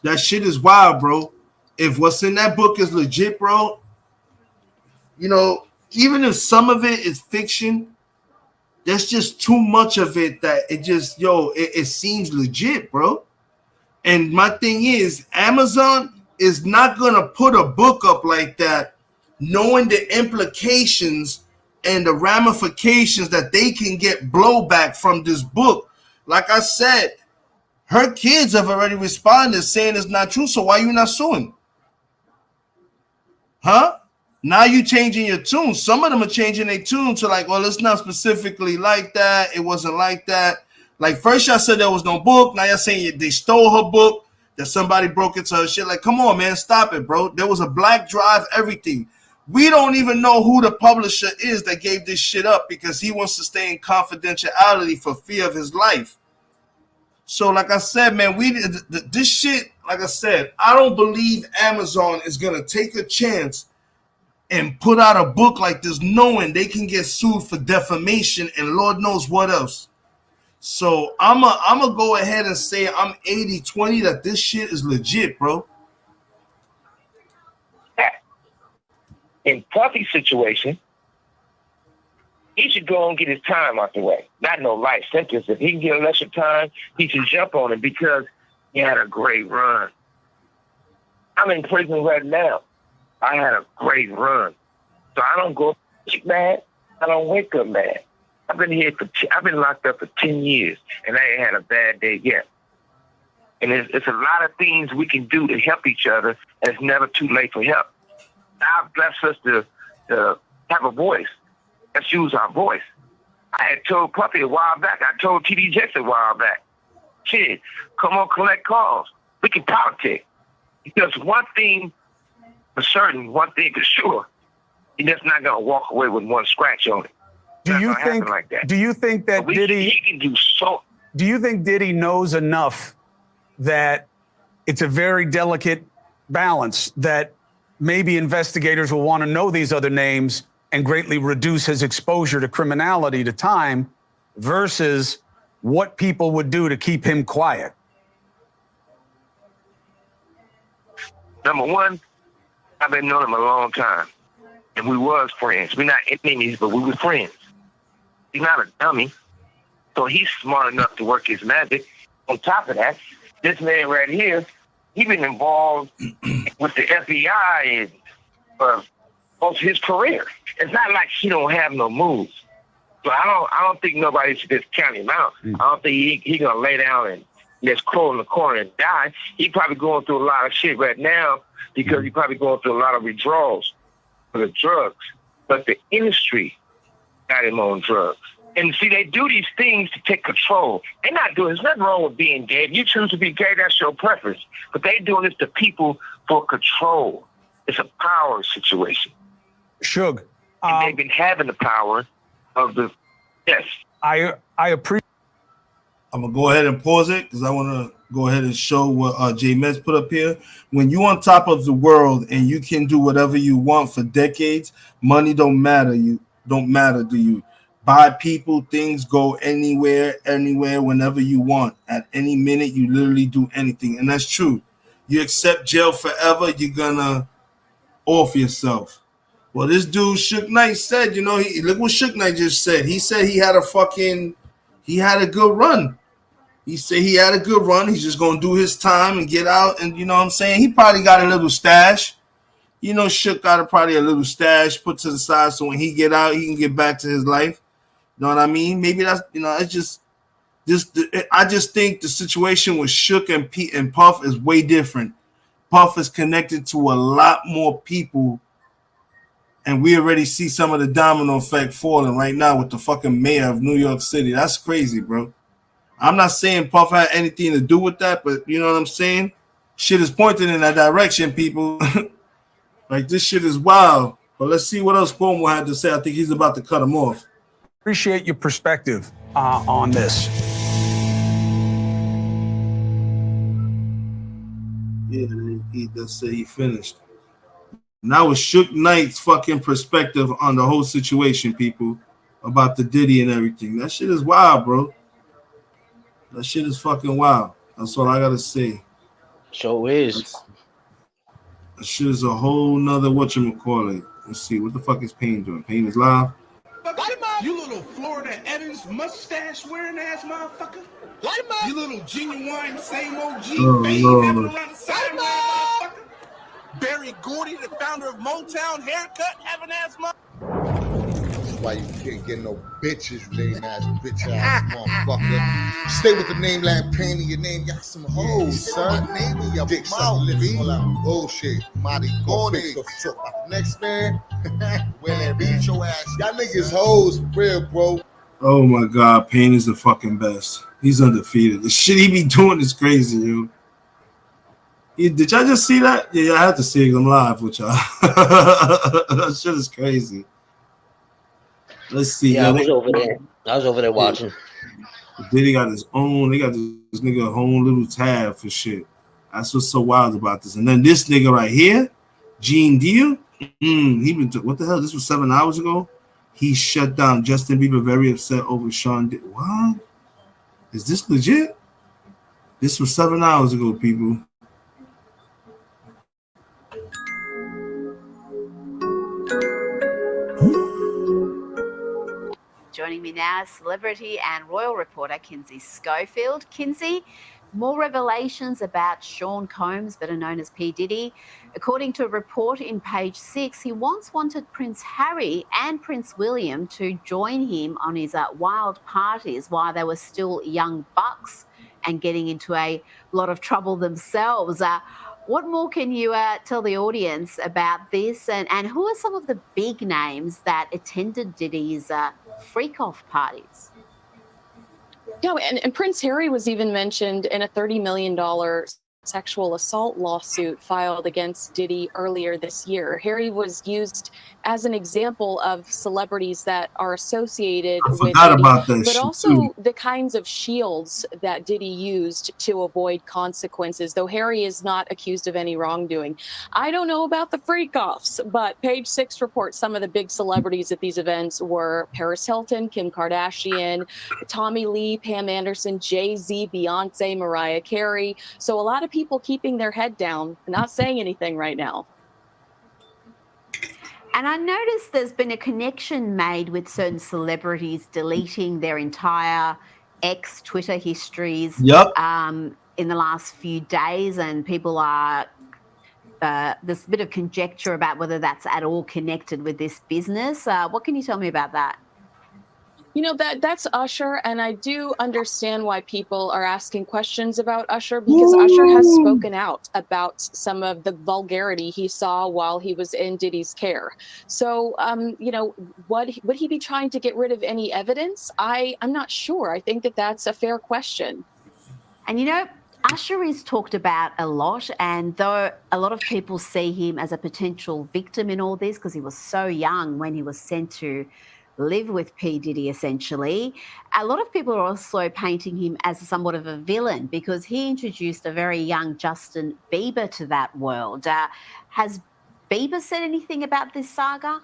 That shit is wild, bro. If what's in that book is legit, bro, you know, even if some of it is fiction, there's just too much of it that it just, it seems legit, bro. And my thing is, Amazon is not going to put a book up like that knowing the implications and the ramifications that they can get blowback from this book. Like I said, her kids have already responded saying it's not true, so why you not suing? Huh? Now you changing your tune. Some of them are changing their tune to like, well, it's not specifically like that. It wasn't like that. Like first y'all said there was no book. Now y'all saying they stole her book, that somebody broke into her shit. Like, come on, man, stop it, bro. There was a black drive, everything. We don't even know who the publisher is that gave this shit up because he wants to stay in confidentiality for fear of his life. So like I said, man, this shit, like I said, I don't believe Amazon is going to take a chance and put out a book like this knowing they can get sued for defamation and Lord knows what else. So I'm a go ahead and say I'm 80-20 that this shit is legit, bro. In Puffy's situation, he should go and get his time out the way. Not no life sentence. If he can get a lesser time, he should jump on it because he had a great run. I'm in prison right now. I had a great run. So I don't go mad. I don't wake up mad. I've been locked up for 10 years, and I ain't had a bad day yet. And it's a lot of things we can do to help each other, and it's never too late for help. God bless us to have a voice. Let's use our voice. I had told Puffy a while back. I told TD Jakes a while back. Shit, come on, collect calls. We can politic. Because one thing for certain, one thing for sure, you're just not going to walk away with one scratch on it. Do you think that Diddy? He can do so. Do you think Diddy knows enough that it's a very delicate balance that maybe investigators will want to know these other names and greatly reduce his exposure to criminality, to time, versus what people would do to keep him quiet? Number one, I've been knowing him a long time, and we was friends. We're not enemies, but we were friends. He's not a dummy, so he's smart enough to work his magic. On top of that, this man right here, he's been involved with the FBI for most of his career. It's not like he don't have no moves. So I don't think nobody should just count him out. I don't think he gonna lay down and just crawl in the corner and die. He probably going through a lot of shit right now because he probably going through a lot of withdrawals for the drugs. But the industry got him on drugs. And see, they do these things to take control. They're not doing, there's nothing wrong with being gay. If you choose to be gay, that's your preference. But they doing this to people for control. It's a power situation. Suge. And they've been having the power of the, yes. I appreciate. I'm going to go ahead and pause it because I want to go ahead and show what J Mez put up here. When you on top of the world and you can do whatever you want for decades, money don't matter. You don't matter to you. Buy people, things go anywhere, whenever you want. At any minute, you literally do anything. And that's true. You accept jail forever, you're going to off yourself. Well, this dude, Suge Knight, said, look what Suge Knight just said. He said he had a good run. He said he had a good run. He's just going to do his time and get out. And you know what I'm saying? He probably got a little stash. Suge got probably a little stash put to the side so when he get out, he can get back to his life. You know what I mean? Maybe that's, it's just I just think the situation with Shook and Pete and Puff is way different. Puff is connected to a lot more people, and we already see some of the domino effect falling right now with the fucking mayor of New York City. That's crazy, bro. I'm not saying Puff had anything to do with that, but you know what I'm saying? Shit is pointing in that direction, people. Like, this shit is wild. But let's see what else Cuomo had to say. I think he's about to cut him off. Appreciate your perspective on this. Yeah, he does say he finished. And that was Suge Knight's fucking perspective on the whole situation, people, about the Diddy and everything. That shit is wild, bro. That shit is fucking wild. That's all I gotta say. Sure is. That shit is a whole nother whatchamacallit. Let's see, what the fuck is Payne doing? Payne is live. You little Florida Evans mustache wearing ass motherfucker. You little genuine same OG fame having around the side motherfucker. Barry Gordy, the founder of Motown Haircut, having ass motherfucker. That's why you can't get no bitches, lame ass bitch ass motherfucker. Stay with the name like Payne in your name. Y'all some hoes, son. Name your dick mouth, all that bullshit. Maricone. Next man, well, beat your ass. Y'all niggas hoes, real, bro. Oh my God, Payne is the fucking best. He's undefeated. The shit he be doing is crazy, yo. Did y'all just see that? Yeah, I have to see it. I'm live with y'all. That shit is crazy. Let's see. Yeah, I was over there. I was over there watching. Diddy got his own. They got this nigga own little tab for shit. That's what's so wild about this. And then this nigga right here, Gene Deal. He been what the hell? This was 7 hours ago. He shut down Justin Bieber. Very upset over Sean. What? Is this legit? This was 7 hours ago, people. Joining me now is celebrity and royal reporter Kinsey Schofield. Kinsey, more revelations about Sean Combs, better known as P. Diddy. According to a report in Page 6, he once wanted Prince Harry and Prince William to join him on his wild parties while they were still young bucks and getting into a lot of trouble themselves. What more can you tell the audience about this? And who are some of the big names that attended Diddy's freak-off parties? Yeah, and Prince Harry was even mentioned in a $30 million sexual assault lawsuit filed against Diddy earlier this year. Harry was used as an example of celebrities that are associated with Diddy, but also the kinds of shields that Diddy used to avoid consequences, though Harry is not accused of any wrongdoing. I don't know about the freak-offs, but Page 6 reports some of the big celebrities at these events were Paris Hilton, Kim Kardashian, Tommy Lee, Pam Anderson, Jay-Z, Beyonce, Mariah Carey. So a lot of people keeping their head down, not saying anything right now. And I noticed there's been a connection made with certain celebrities deleting their entire ex-Twitter histories in the last few days, and people are there's a bit of conjecture about whether that's at all connected with this business. What can you tell me about that? You know, that's Usher, and I do understand why people are asking questions about Usher, because Usher has spoken out about some of the vulgarity he saw while he was in Diddy's care. So, you know, would he be trying to get rid of any evidence? I'm not sure. I think that's a fair question. And, you know, Usher is talked about a lot, and though a lot of people see him as a potential victim in all this because he was so young when he was sent to live with P. Diddy, essentially, a lot of people are also painting him as somewhat of a villain because he introduced a very young Justin Bieber to that world. Has Bieber said anything about this saga?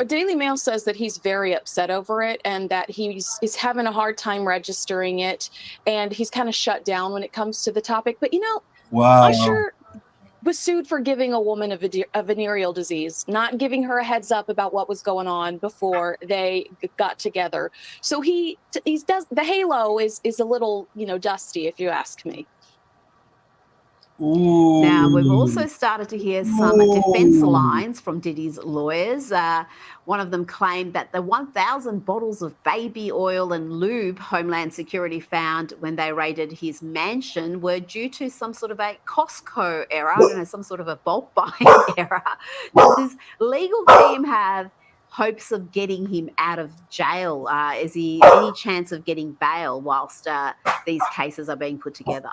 Daily Mail says that he's very upset over it and that he's having a hard time registering it, and he's kind of shut down when it comes to the topic. But, you know, Usher was sued for giving a woman a venereal disease, not giving her a heads up about what was going on before they got together. So the halo is a little, you know, dusty, if you ask me. Ooh. Now, we've also started to hear some defense lines from Diddy's lawyers. One of them claimed that the 1,000 bottles of baby oil and lube Homeland Security found when they raided his mansion were due to some sort of a Costco error, I don't know, some sort of a bulk buying error. Does his legal team have hopes of getting him out of jail? Is he any chance of getting bail whilst these cases are being put together?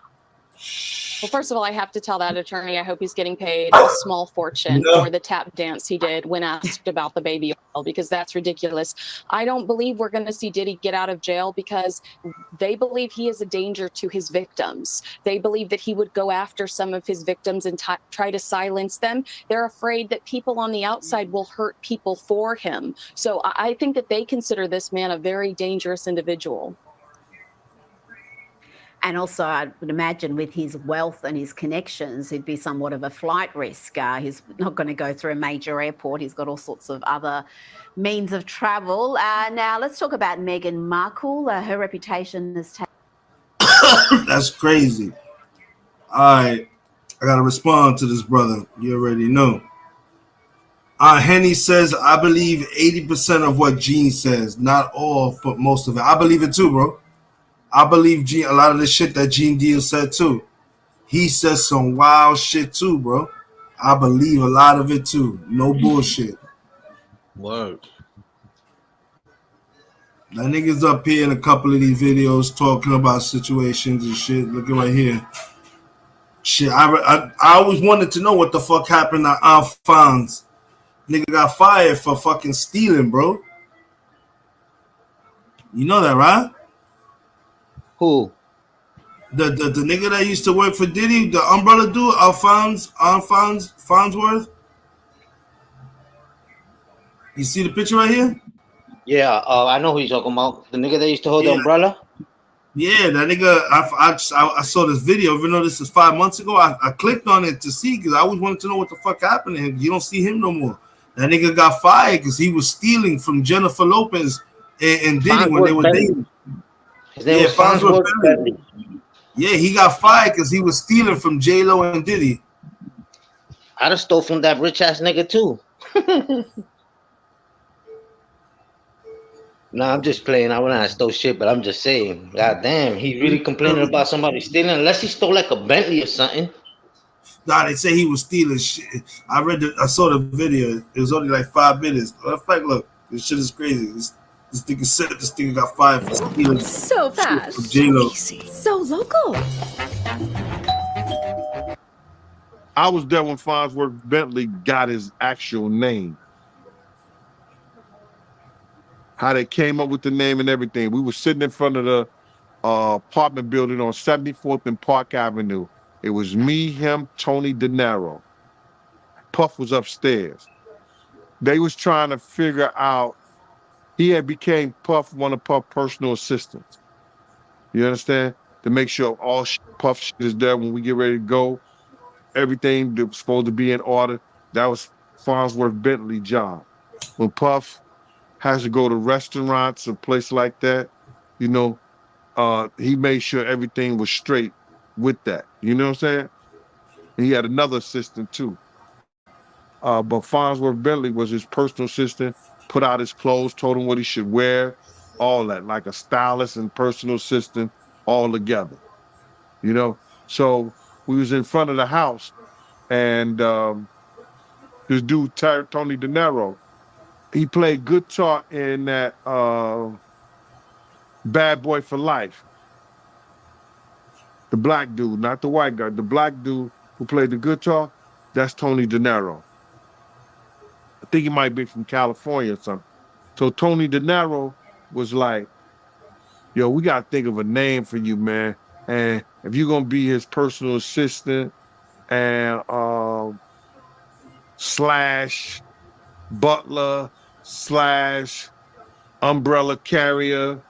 Well, first of all, I have to tell that attorney I hope he's getting paid a small fortune for the tap dance he did when asked about the baby oil, because that's ridiculous. I don't believe we're going to see Diddy get out of jail because they believe he is a danger to his victims. They believe that he would go after some of his victims and try to silence them. They're afraid that people on the outside will hurt people for him. So I think that they consider this man a very dangerous individual. And also, I would imagine with his wealth and his connections, he'd be somewhat of a flight risk. He's not going to go through a major airport. He's got all sorts of other means of travel. Now, let's talk about Meghan Markle. Her reputation is That's crazy. All right. I got to respond to this brother. You already know. Henny says, I believe 80% of what Gene says. Not all, but most of it. I believe it too, bro. I believe a lot of the shit that Gene Deal said too. He says some wild shit too, bro. I believe a lot of it too. No bullshit. Word. That nigga's up here in a couple of these videos talking about situations and shit. Look at right here. Shit, I always wanted to know what the fuck happened to Alphonse. Nigga got fired for fucking stealing, bro. You know that, right? Who? The nigga that used to work for Diddy, the umbrella dude, Alphonse Farnsworth. You see the picture right here? Yeah, I know who you're talking about. The nigga that used to hold the umbrella? Yeah, that nigga, I saw this video, even though this is 5 months ago. I clicked on it to see because I always wanted to know what the fuck happened to him. You don't see him no more. That nigga got fired because he was stealing from Jennifer Lopez and Diddy when they were dating. His name was Farnsworth Bentley. Yeah, he got fired because he was stealing from J-Lo and Diddy. I'd have stole from that rich ass nigga too. Nah, I'm just playing. I wouldn't have stole shit, but I'm just saying. God damn, he really complaining about somebody stealing unless he stole like a Bentley or something. Nah, they say he was stealing shit. I saw the video. It was only like 5 minutes. In fact, look, this shit is crazy. This nigga got fired for stealing So shit fast. from J-Lo. So local. I was there when Farnsworth Bentley got his actual name. How they came up with the name and everything. We were sitting in front of the apartment building on 74th and Park Avenue. It was me, him, Tony De Niro. Puff was upstairs. They was trying to figure out, he had became Puff, one of Puff's personal assistants. You understand? To make sure all Puff shit is there when we get ready to go. Everything that was supposed to be in order. That was Farnsworth Bentley's job. When Puff has to go to restaurants or place like that, you know, he made sure everything was straight with that. You know what I'm saying? And he had another assistant too. But Farnsworth Bentley was his personal assistant, put out his clothes, told him what he should wear, all that, like a stylist and personal assistant all together. You know? So we was in front of the house and this dude, Tony De Niro, he played guitar in that Bad Boy for Life. The black dude, not the white guy. The black dude who played the guitar, that's Tony De Niro. I think he might be from California or something. So Tony De Niro was like, yo, we got to think of a name for you, man. And if you're going to be his personal assistant and slash butler slash umbrella carrier,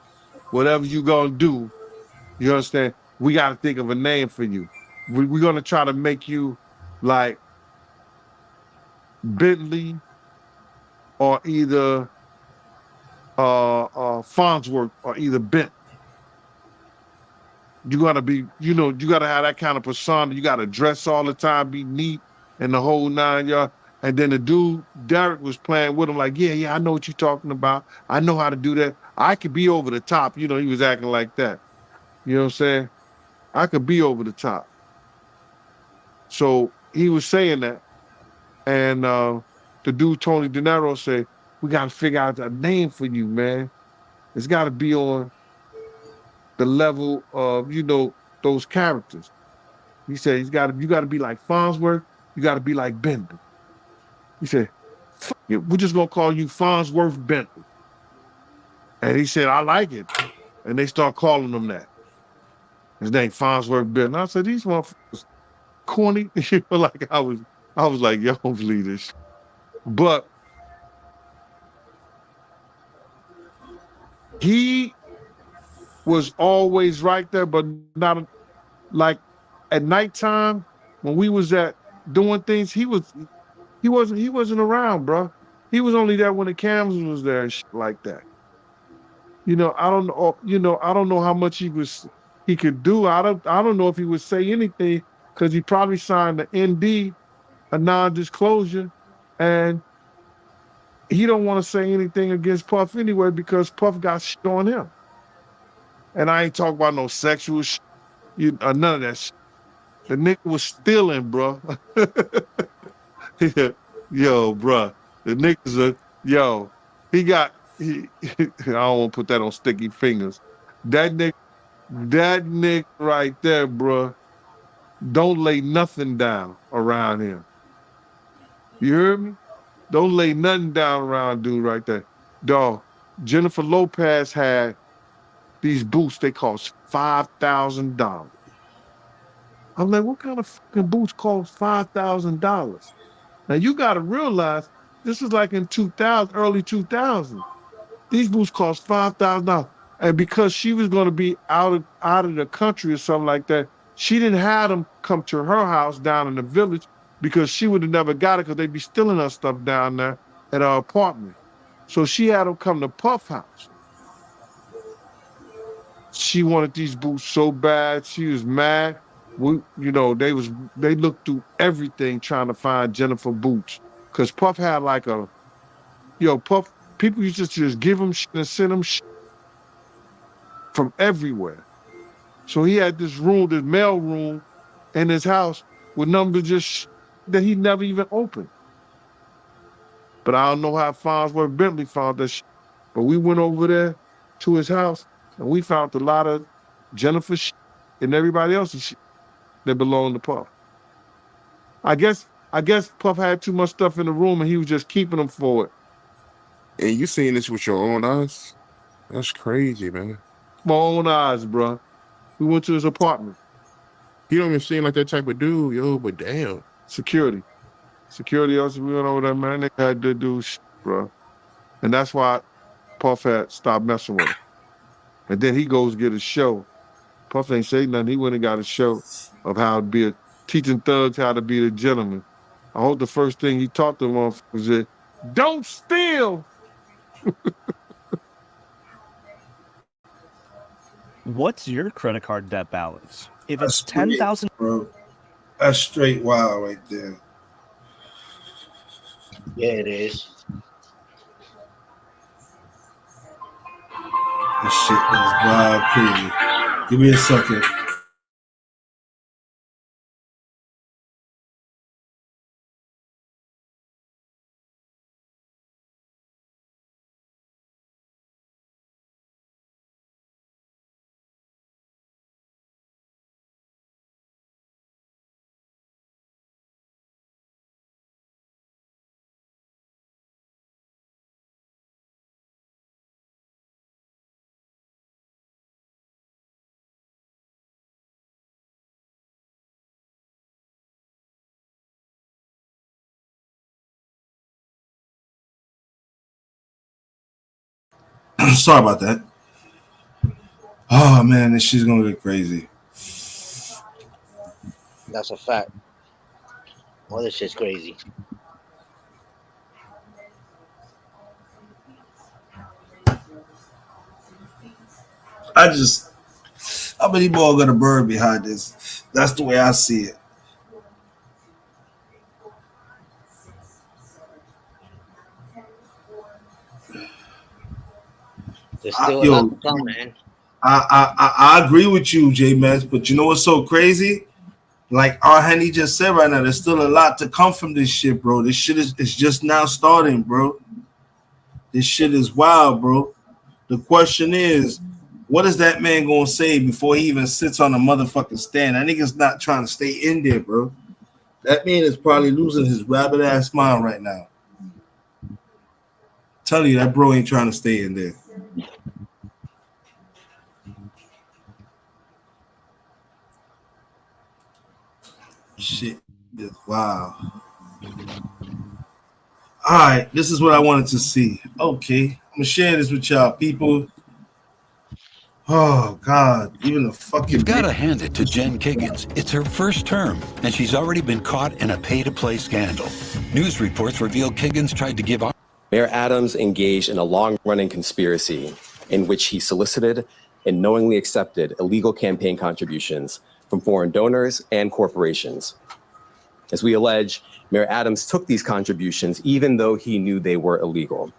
whatever you going to do, you understand? We got to think of a name for you. We're going to try to make you like Bentley or either Farnsworth or either Bent. You got to be, you know, you got to have that kind of persona. You got to dress all the time, be neat and the whole 9 yards. And then the dude, Derek, was playing with him like, yeah, I know what you're talking about. I know how to do that. I could be over the top. You know, he was acting like that. You know what I'm saying? I could be over the top. So he was saying that. And the dude, Tony De Niro, said, we got to figure out a name for you, man. It's got to be on the level of, you know, those characters. He said, you got to be like Farnsworth. You got to be like Bentley. He said, fuck it, we're just going to call you Farnsworth Bentley. And he said, I like it. And they start calling him that. His name Farnsworth Bentley. And I said, these motherfuckers corny. Like I was like, yo, don't believe this. But he was always right there, but not like at nighttime when we was at doing things, he wasn't around, bro. He was only there when the cameras was there and shit like that. You know, I don't know how much he could do. I don't know if he would say anything because he probably signed the ND, a non-disclosure, and he don't want to say anything against Puff anyway because Puff got shit on him. And I ain't talking about no sexual shit, none of that shit. The nigga was stealing, bro. Yo, bro. The niggas I don't want to put that on sticky fingers. That nigga right there, bro, don't lay nothing down around him. You heard me? Don't lay nothing down around dude right there. Dog, Jennifer Lopez had these boots, they cost $5,000. I'm like, what kind of fucking boots cost $5,000? Now you gotta realize this is like in 2000, early 2000. These boots cost $5,000. And because she was gonna be out of the country or something like that, she didn't have them come to her house down in the village because she would have never got it because they'd be stealing her stuff down there at her apartment. So she had them come to Puff house. She wanted these boots so bad. She was mad. They looked through everything trying to find Jennifer boots. Cause Puff had like Puff, people used to just give him shit and send him shit from everywhere. So he had this room, this mail room in his house with numbers just that he never even opened. But I don't know how Farnsworth Bentley found that shit. But we went over there to his house and we found a lot of Jennifer shit and everybody else's shit that belonged to Puff. I guess Puff had too much stuff in the room and he was just keeping them for it. And you seen this with your own eyes? That's crazy, man. My own eyes, bro. We went to his apartment. He don't even seem like that type of dude, yo, but damn. Security else, we went over there, man. They had to do shit, bro. And that's why Puff had stopped messing with him. And then he goes get a show. Puff ain't say nothing. He went and got a show of how to be teaching thugs how to be the gentleman. I hope the first thing he taught them on was that, don't steal. What's your credit card debt balance? If it's 10,000, bro, that's straight wild right there. Yeah, it is. This shit is wild crazy. Give me a second. Sorry about that. Oh man, this shit's gonna get crazy. That's a fact. Well, this shit's crazy. I believe more got a bird behind this. That's the way I see it. There's still a lot to come, man. I agree with you, J-Mez, but you know what's so crazy? Like our Henny just said right now, there's still a lot to come from this shit, bro. This shit is just now starting, bro. This shit is wild, bro. The question is, What is that man gonna say before he even sits on a motherfucking stand? That nigga's not trying to stay in there, bro. That man is probably losing his rabbit ass mind right now. Tell you that bro ain't trying to stay in there. Shit. Wow. All right, this is what I wanted to see. Okay, I'm gonna share this with y'all, people. Oh God, even the fucking. You've got to hand it to Jen Kiggins. It's her first term, and she's already been caught in a pay-to-play scandal. News reports reveal Kiggins tried to give. Mayor Adams engaged in a long-running conspiracy in which he solicited and knowingly accepted illegal campaign contributions from foreign donors and corporations. As we allege, Mayor Adams took these contributions even though he knew they were illegal.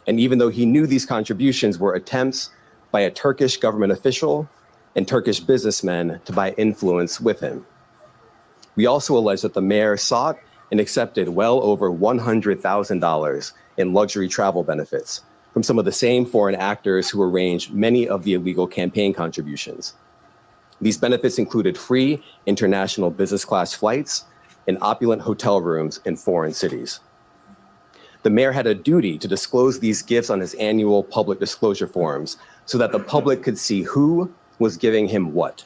And even though he knew these contributions were attempts by a Turkish government official and Turkish businessmen to buy influence with him. We also allege that the mayor sought and accepted well over $100,000 in luxury travel benefits from some of the same foreign actors who arranged many of the illegal campaign contributions. These benefits included free international business class flights and opulent hotel rooms in foreign cities. The mayor had a duty to disclose these gifts on his annual public disclosure forms so that the public could see who was giving him what.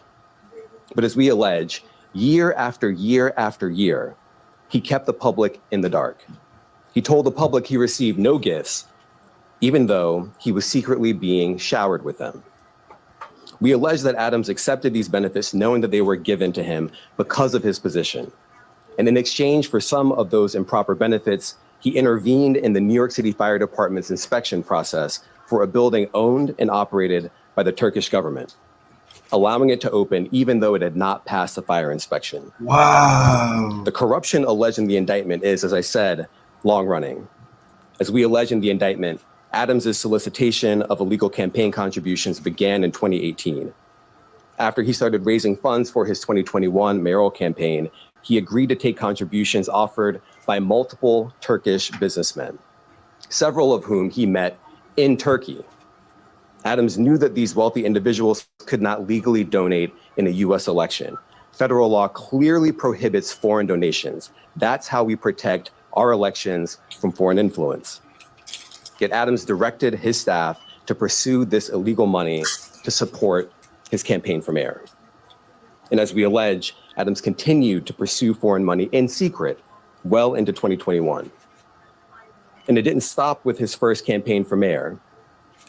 But as we allege, year after year after year, he kept the public in the dark. He told the public he received no gifts, even though he was secretly being showered with them. We allege that Adams accepted these benefits knowing that they were given to him because of his position. And in exchange for some of those improper benefits, he intervened in the New York City Fire Department's inspection process for a building owned and operated by the Turkish government, allowing it to open even though it had not passed the fire inspection. Wow. The corruption alleged in the indictment is, as I said, long running. As we allege in the indictment, Adams's solicitation of illegal campaign contributions began in 2018. After he started raising funds for his 2021 mayoral campaign, he agreed to take contributions offered by multiple Turkish businessmen, several of whom he met in Turkey. Adams knew that these wealthy individuals could not legally donate in a US election. Federal law clearly prohibits foreign donations. That's how we protect our elections from foreign influence. Yet Adams directed his staff to pursue this illegal money to support his campaign for mayor. And as we allege, Adams continued to pursue foreign money in secret well into 2021. And it didn't stop with his first campaign for mayor.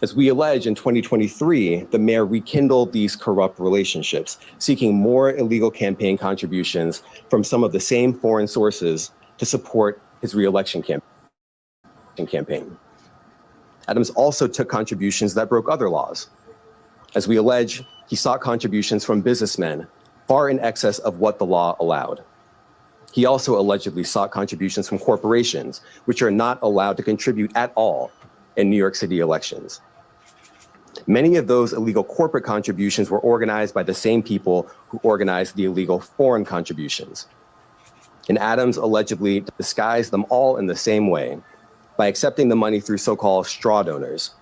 As we allege, in 2023, the mayor rekindled these corrupt relationships, seeking more illegal campaign contributions from some of the same foreign sources to support his re-election campaign. Adams also took contributions that broke other laws. As we allege, he sought contributions from businessmen far in excess of what the law allowed. He also allegedly sought contributions from corporations, which are not allowed to contribute at all in New York City elections. Many of those illegal corporate contributions were organized by the same people who organized the illegal foreign contributions. And Adams allegedly disguised them all in the same way by accepting the money through so-called straw donors.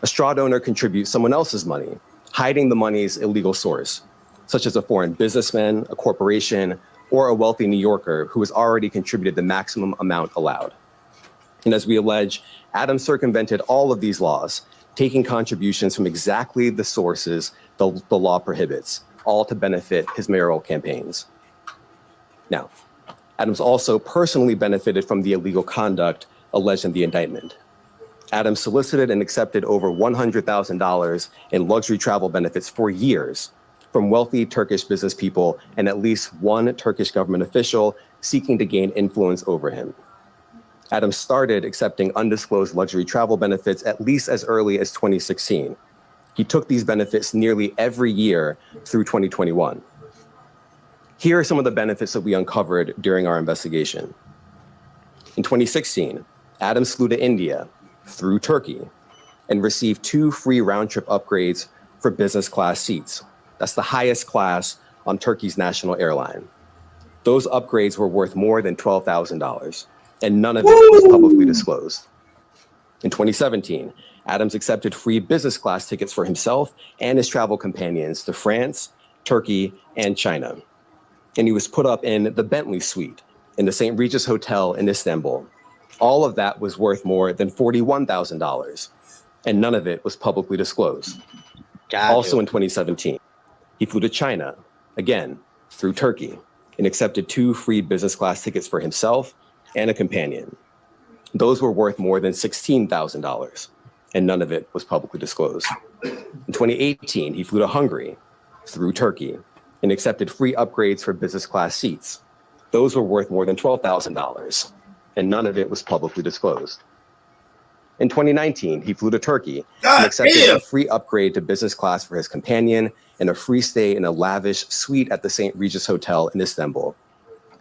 A straw donor contributes someone else's money, hiding the money's illegal source, such as a foreign businessman, a corporation, or a wealthy New Yorker who has already contributed the maximum amount allowed. And as we allege, Adams circumvented all of these laws, taking contributions from exactly the sources the law prohibits, all to benefit his mayoral campaigns. Now, Adams also personally benefited from the illegal conduct alleged in the indictment. Adams solicited and accepted over $100,000 in luxury travel benefits for years from wealthy Turkish business people and at least one Turkish government official seeking to gain influence over him. Adams started accepting undisclosed luxury travel benefits at least as early as 2016. He took these benefits nearly every year through 2021. Here are some of the benefits that we uncovered during our investigation. In 2016, Adams flew to India through Turkey and received 2 free round-trip upgrades for business class seats. That's the highest class on Turkey's national airline. Those upgrades were worth more than $12,000, and none of it was publicly disclosed. In 2017, Adams accepted free business class tickets for himself and his travel companions to France, Turkey, and China. And he was put up in the Bentley Suite in the St. Regis Hotel in Istanbul. All of that was worth more than $41,000, and none of it was publicly disclosed. Also in 2017, he flew to China, again, through Turkey, and accepted 2 free business class tickets for himself and a companion. Those were worth more than $16,000, and none of it was publicly disclosed. In 2018, he flew to Hungary through Turkey and accepted free upgrades for business class seats. Those were worth more than $12,000, and none of it was publicly disclosed. In 2019, he flew to Turkey and accepted a free upgrade to business class for his companion and a free stay in a lavish suite at the St. Regis Hotel in Istanbul.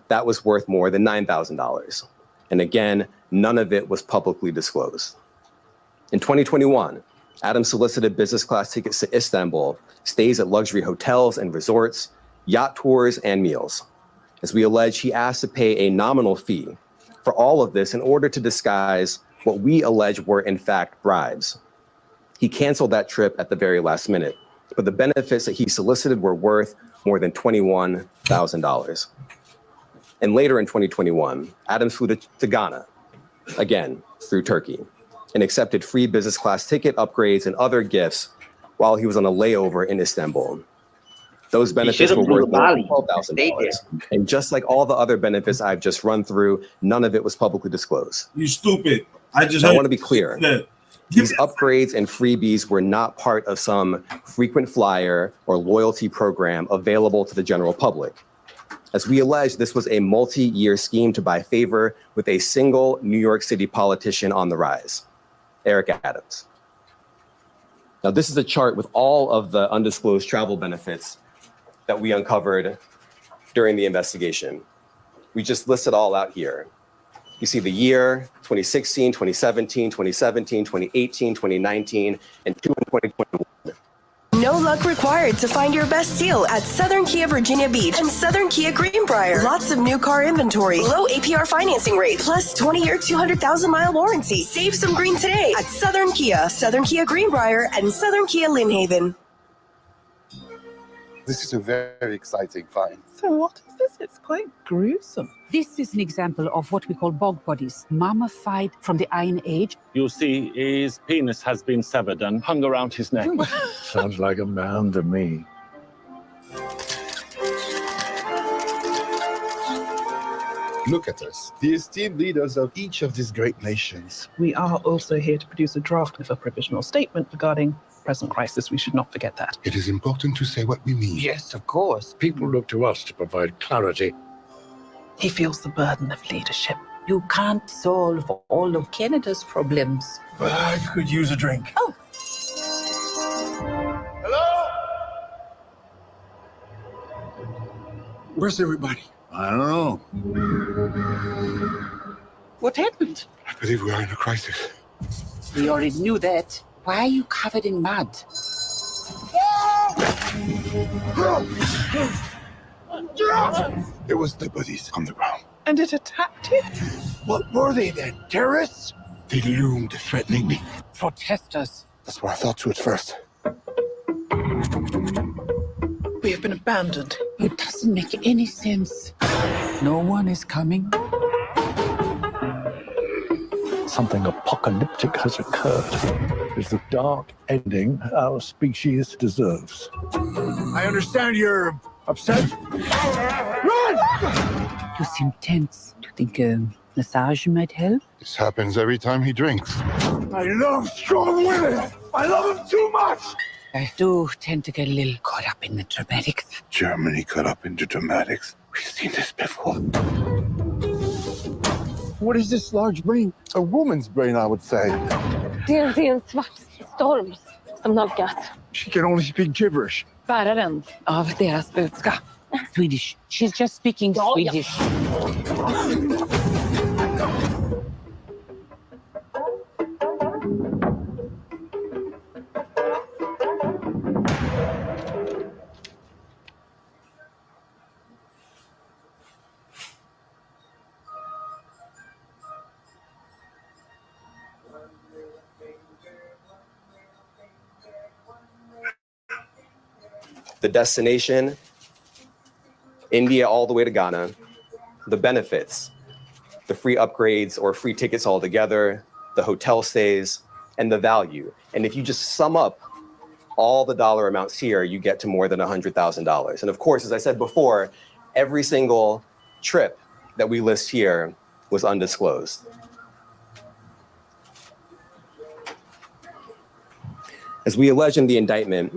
That was worth more than $9,000. And again, none of it was publicly disclosed. In 2021, Adams solicited business class tickets to Istanbul, stays at luxury hotels and resorts, yacht tours, and meals. As we allege, he asked to pay a nominal fee for all of this in order to disguise what we allege were in fact bribes. He canceled that trip at the very last minute, but the benefits that he solicited were worth more than $21,000. And later in 2021, Adams flew to Ghana, again, through Turkey, and accepted free business class ticket upgrades and other gifts while he was on a layover in Istanbul. Those benefits were worth more than $12,000. And just like all the other benefits I've just run through, none of it was publicly disclosed. You stupid. I want to be clear. These upgrades and freebies were not part of some frequent flyer or loyalty program available to the general public. As we allege, this was a multi-year scheme to buy favor with a single New York City politician on the rise, Eric Adams. Now, this is a chart with all of the undisclosed travel benefits that we uncovered during the investigation. We just listed all out here. You see the year, 2016, 2017, 2017, 2018, 2019, and 2021. No luck required to find your best deal at Southern Kia Virginia Beach and Southern Kia Greenbrier. Lots of new car inventory, low APR financing rate, plus 20-year, 200,000-mile warranty. Save some green today at Southern Kia Greenbrier, and Southern Kia Lynn Haven. This is a very exciting find. So what is this? It's quite gruesome. This is an example of what we call bog bodies, mummified from the Iron Age. You'll see his penis has been severed and hung around his neck. Sounds like a man to me. Look at us, the esteemed leaders of each of these great nations. We are also here to produce a draft of a provisional statement regarding present crisis. We should not forget that. It is important to say what we mean. Yes, of course. People look to us to provide clarity. He feels the burden of leadership. You can't solve all of Canada's problems. But I could use a drink. Oh. Where's everybody? I don't know. What happened? I believe we are in a crisis. We already knew that. Why are you covered in mud? There was Liberties on the ground. And it attacked it? What were they then? Terrorists? They loomed threateningly. Protesters. That's what I thought too at first. We have been abandoned. It doesn't make any sense. No one is coming. Something apocalyptic has occurred. It's the dark ending our species deserves. I understand you're upset. Run! You seem tense. Do you think massage might help? This happens every time he drinks. I love strong women. I love them too much. I do tend to get a little caught up in the dramatics. Germany caught up into dramatics. We've seen this before. What is this large brain? A woman's brain, I would say. Det är en svart storm som nalkas. She can only speak gibberish. Bäraren av deras budskap. Swedish. She's just speaking Swedish. The destination, India all the way to Ghana. The benefits, the free upgrades or free tickets altogether, the hotel stays, and the value. And if you just sum up all the dollar amounts here, you get to more than $100,000. And of course, as I said before, every single trip that we list here was undisclosed. As we allege in the indictment,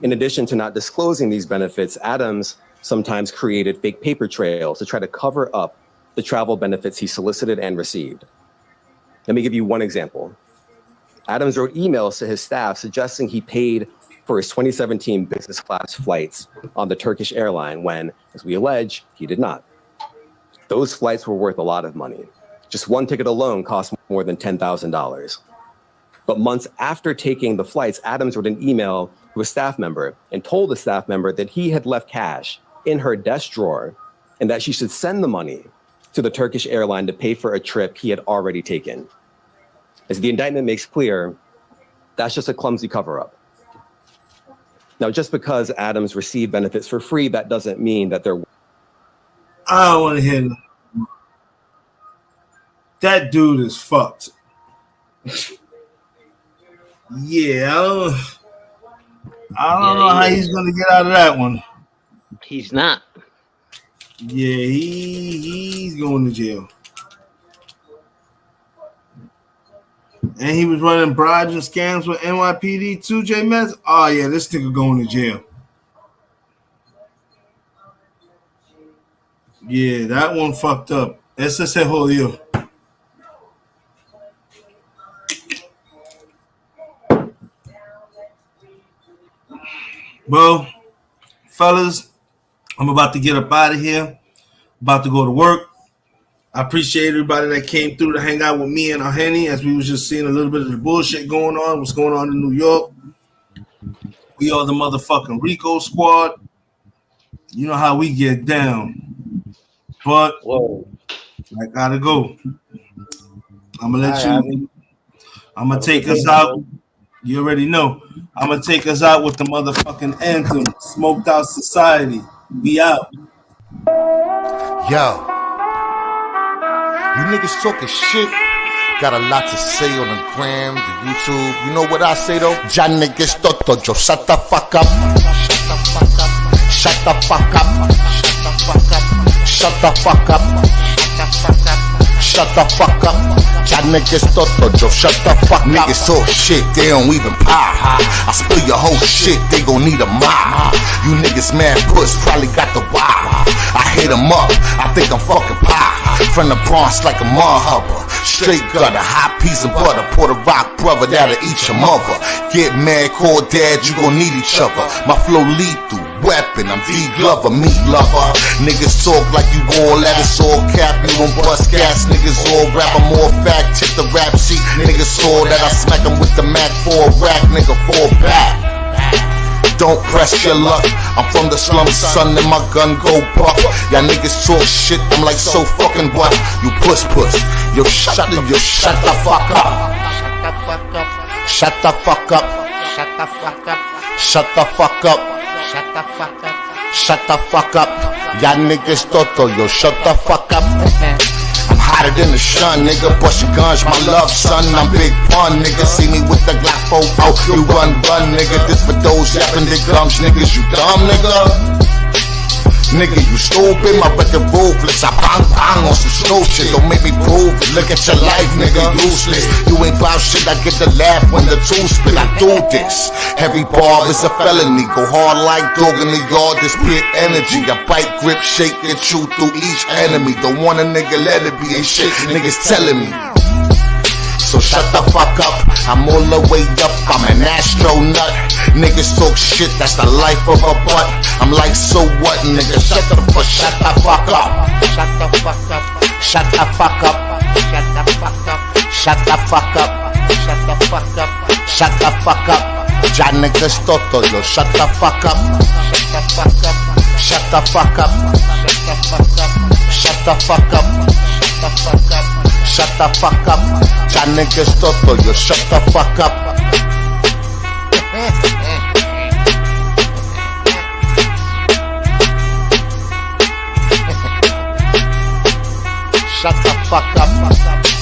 in addition to not disclosing these benefits, Adams sometimes created fake paper trails to try to cover up the travel benefits he solicited and received. Let me give you one example. Adams wrote emails to his staff suggesting he paid for his 2017 business class flights on the Turkish airline when, as we allege, he did not. Those flights were worth a lot of money. Just one ticket alone cost more than $10,000. But months after taking the flights, Adams wrote an email to a staff member and told the staff member that he had left cash in her desk drawer and that she should send the money to the Turkish airline to pay for a trip he had already taken. As the indictment makes clear, that's just a clumsy cover-up. Now, just because Adams received benefits for free, that doesn't mean that they're... I don't want to hear that. That dude is fucked. Yeah, I don't know how he's gonna get out of that one. He's not. Yeah, he's going to jail. And he was running bribes and scams with NYPD too, J Mez. Oh yeah, this nigga going to jail. Yeah, that one fucked up. Ese se jodió. Well, fellas, I'm about to get up out of here. About to go to work. I appreciate everybody that came through to hang out with me and Henny as we was just seeing a little bit of the bullshit going on, what's going on in New York. We are the motherfucking Rico squad. You know how we get down. But I gotta go. I'm gonna let you. I'm gonna take us out. You already know. I'm gonna take us out with the motherfucking anthem. Smoked Out Society. We out. Yo. You niggas talking shit. Got a lot to say on the gram, the YouTube. You know what I say though? Ya niggas toto, yo shut the fuck up. Shut the fuck up. Shut the fuck up. Shut the fuck up. Ya niggas toto, yo shut the fuck up. Niggas talk shit, they don't even pop. I spill your whole shit, they gon' need a mop. You niggas mad puss, probably got the wop. I hit them up, I think I'm fucking pop. From the Bronx like a mud hubber. Straight gutter, hot piece of butter. Puerto Rock brother that'll eat your mother. Get mad, call dad, you gon' need each other. My flow lethal, weapon, I'm D Glover, meat lover. Niggas talk like you all at us, all cap, you don't bust gas. Niggas all rap, I'm all fact, check the rap sheet. Niggas saw that I smack them with the Mac for a rack, nigga fall back. Don't press your luck. I'm from the slums, son, and my gun go buck. Y'all niggas talk shit, I'm like so fucking what? You puss. Yo, shut the fuck up. Shut the fuck up. Shut the fuck up. Shut the fuck up. Shut the fuck up. Shut the fuck up. Y'all niggas toto, yo, shut the fuck up. I'm hotter than the sun, nigga. Bust your guns, my love, son. I'm big pun, nigga. See me with the Glock 4 out. You run, nigga. This for those yapping their gums, niggas. You dumb, nigga. Nigga, you stupid. My record ruthless. I bang on some slow shit. Don't make me prove it. Look at your life, nigga. Useless. You ain't bout shit. I get the laugh when the two spit. I do this. Every bar is a felony. Go hard like dog in the yard. This pit energy. I bite, grip, shake, and chew through each enemy. Don't want a nigga, let it be. Ain't shit. Niggas telling me. So shut the fuck up, I'm all the way up, I'm an astronaut. Niggas talk shit, that's the life of a butt. I'm like, so what, nigga? Shut the fuck up. Shut the fuck up. Shut the fuck up. Shut the fuck up. Shut the fuck up. Shut the fuck up. Shut the fuck up. Ya niggas toto, yo, shut the fuck up. Shut the fuck up. Shut the fuck up. Shut the fuck up. Shut the fuck up. Shut the fuck up. Ya niggas toto, yo, shut the fuck up. Shut the fuck up.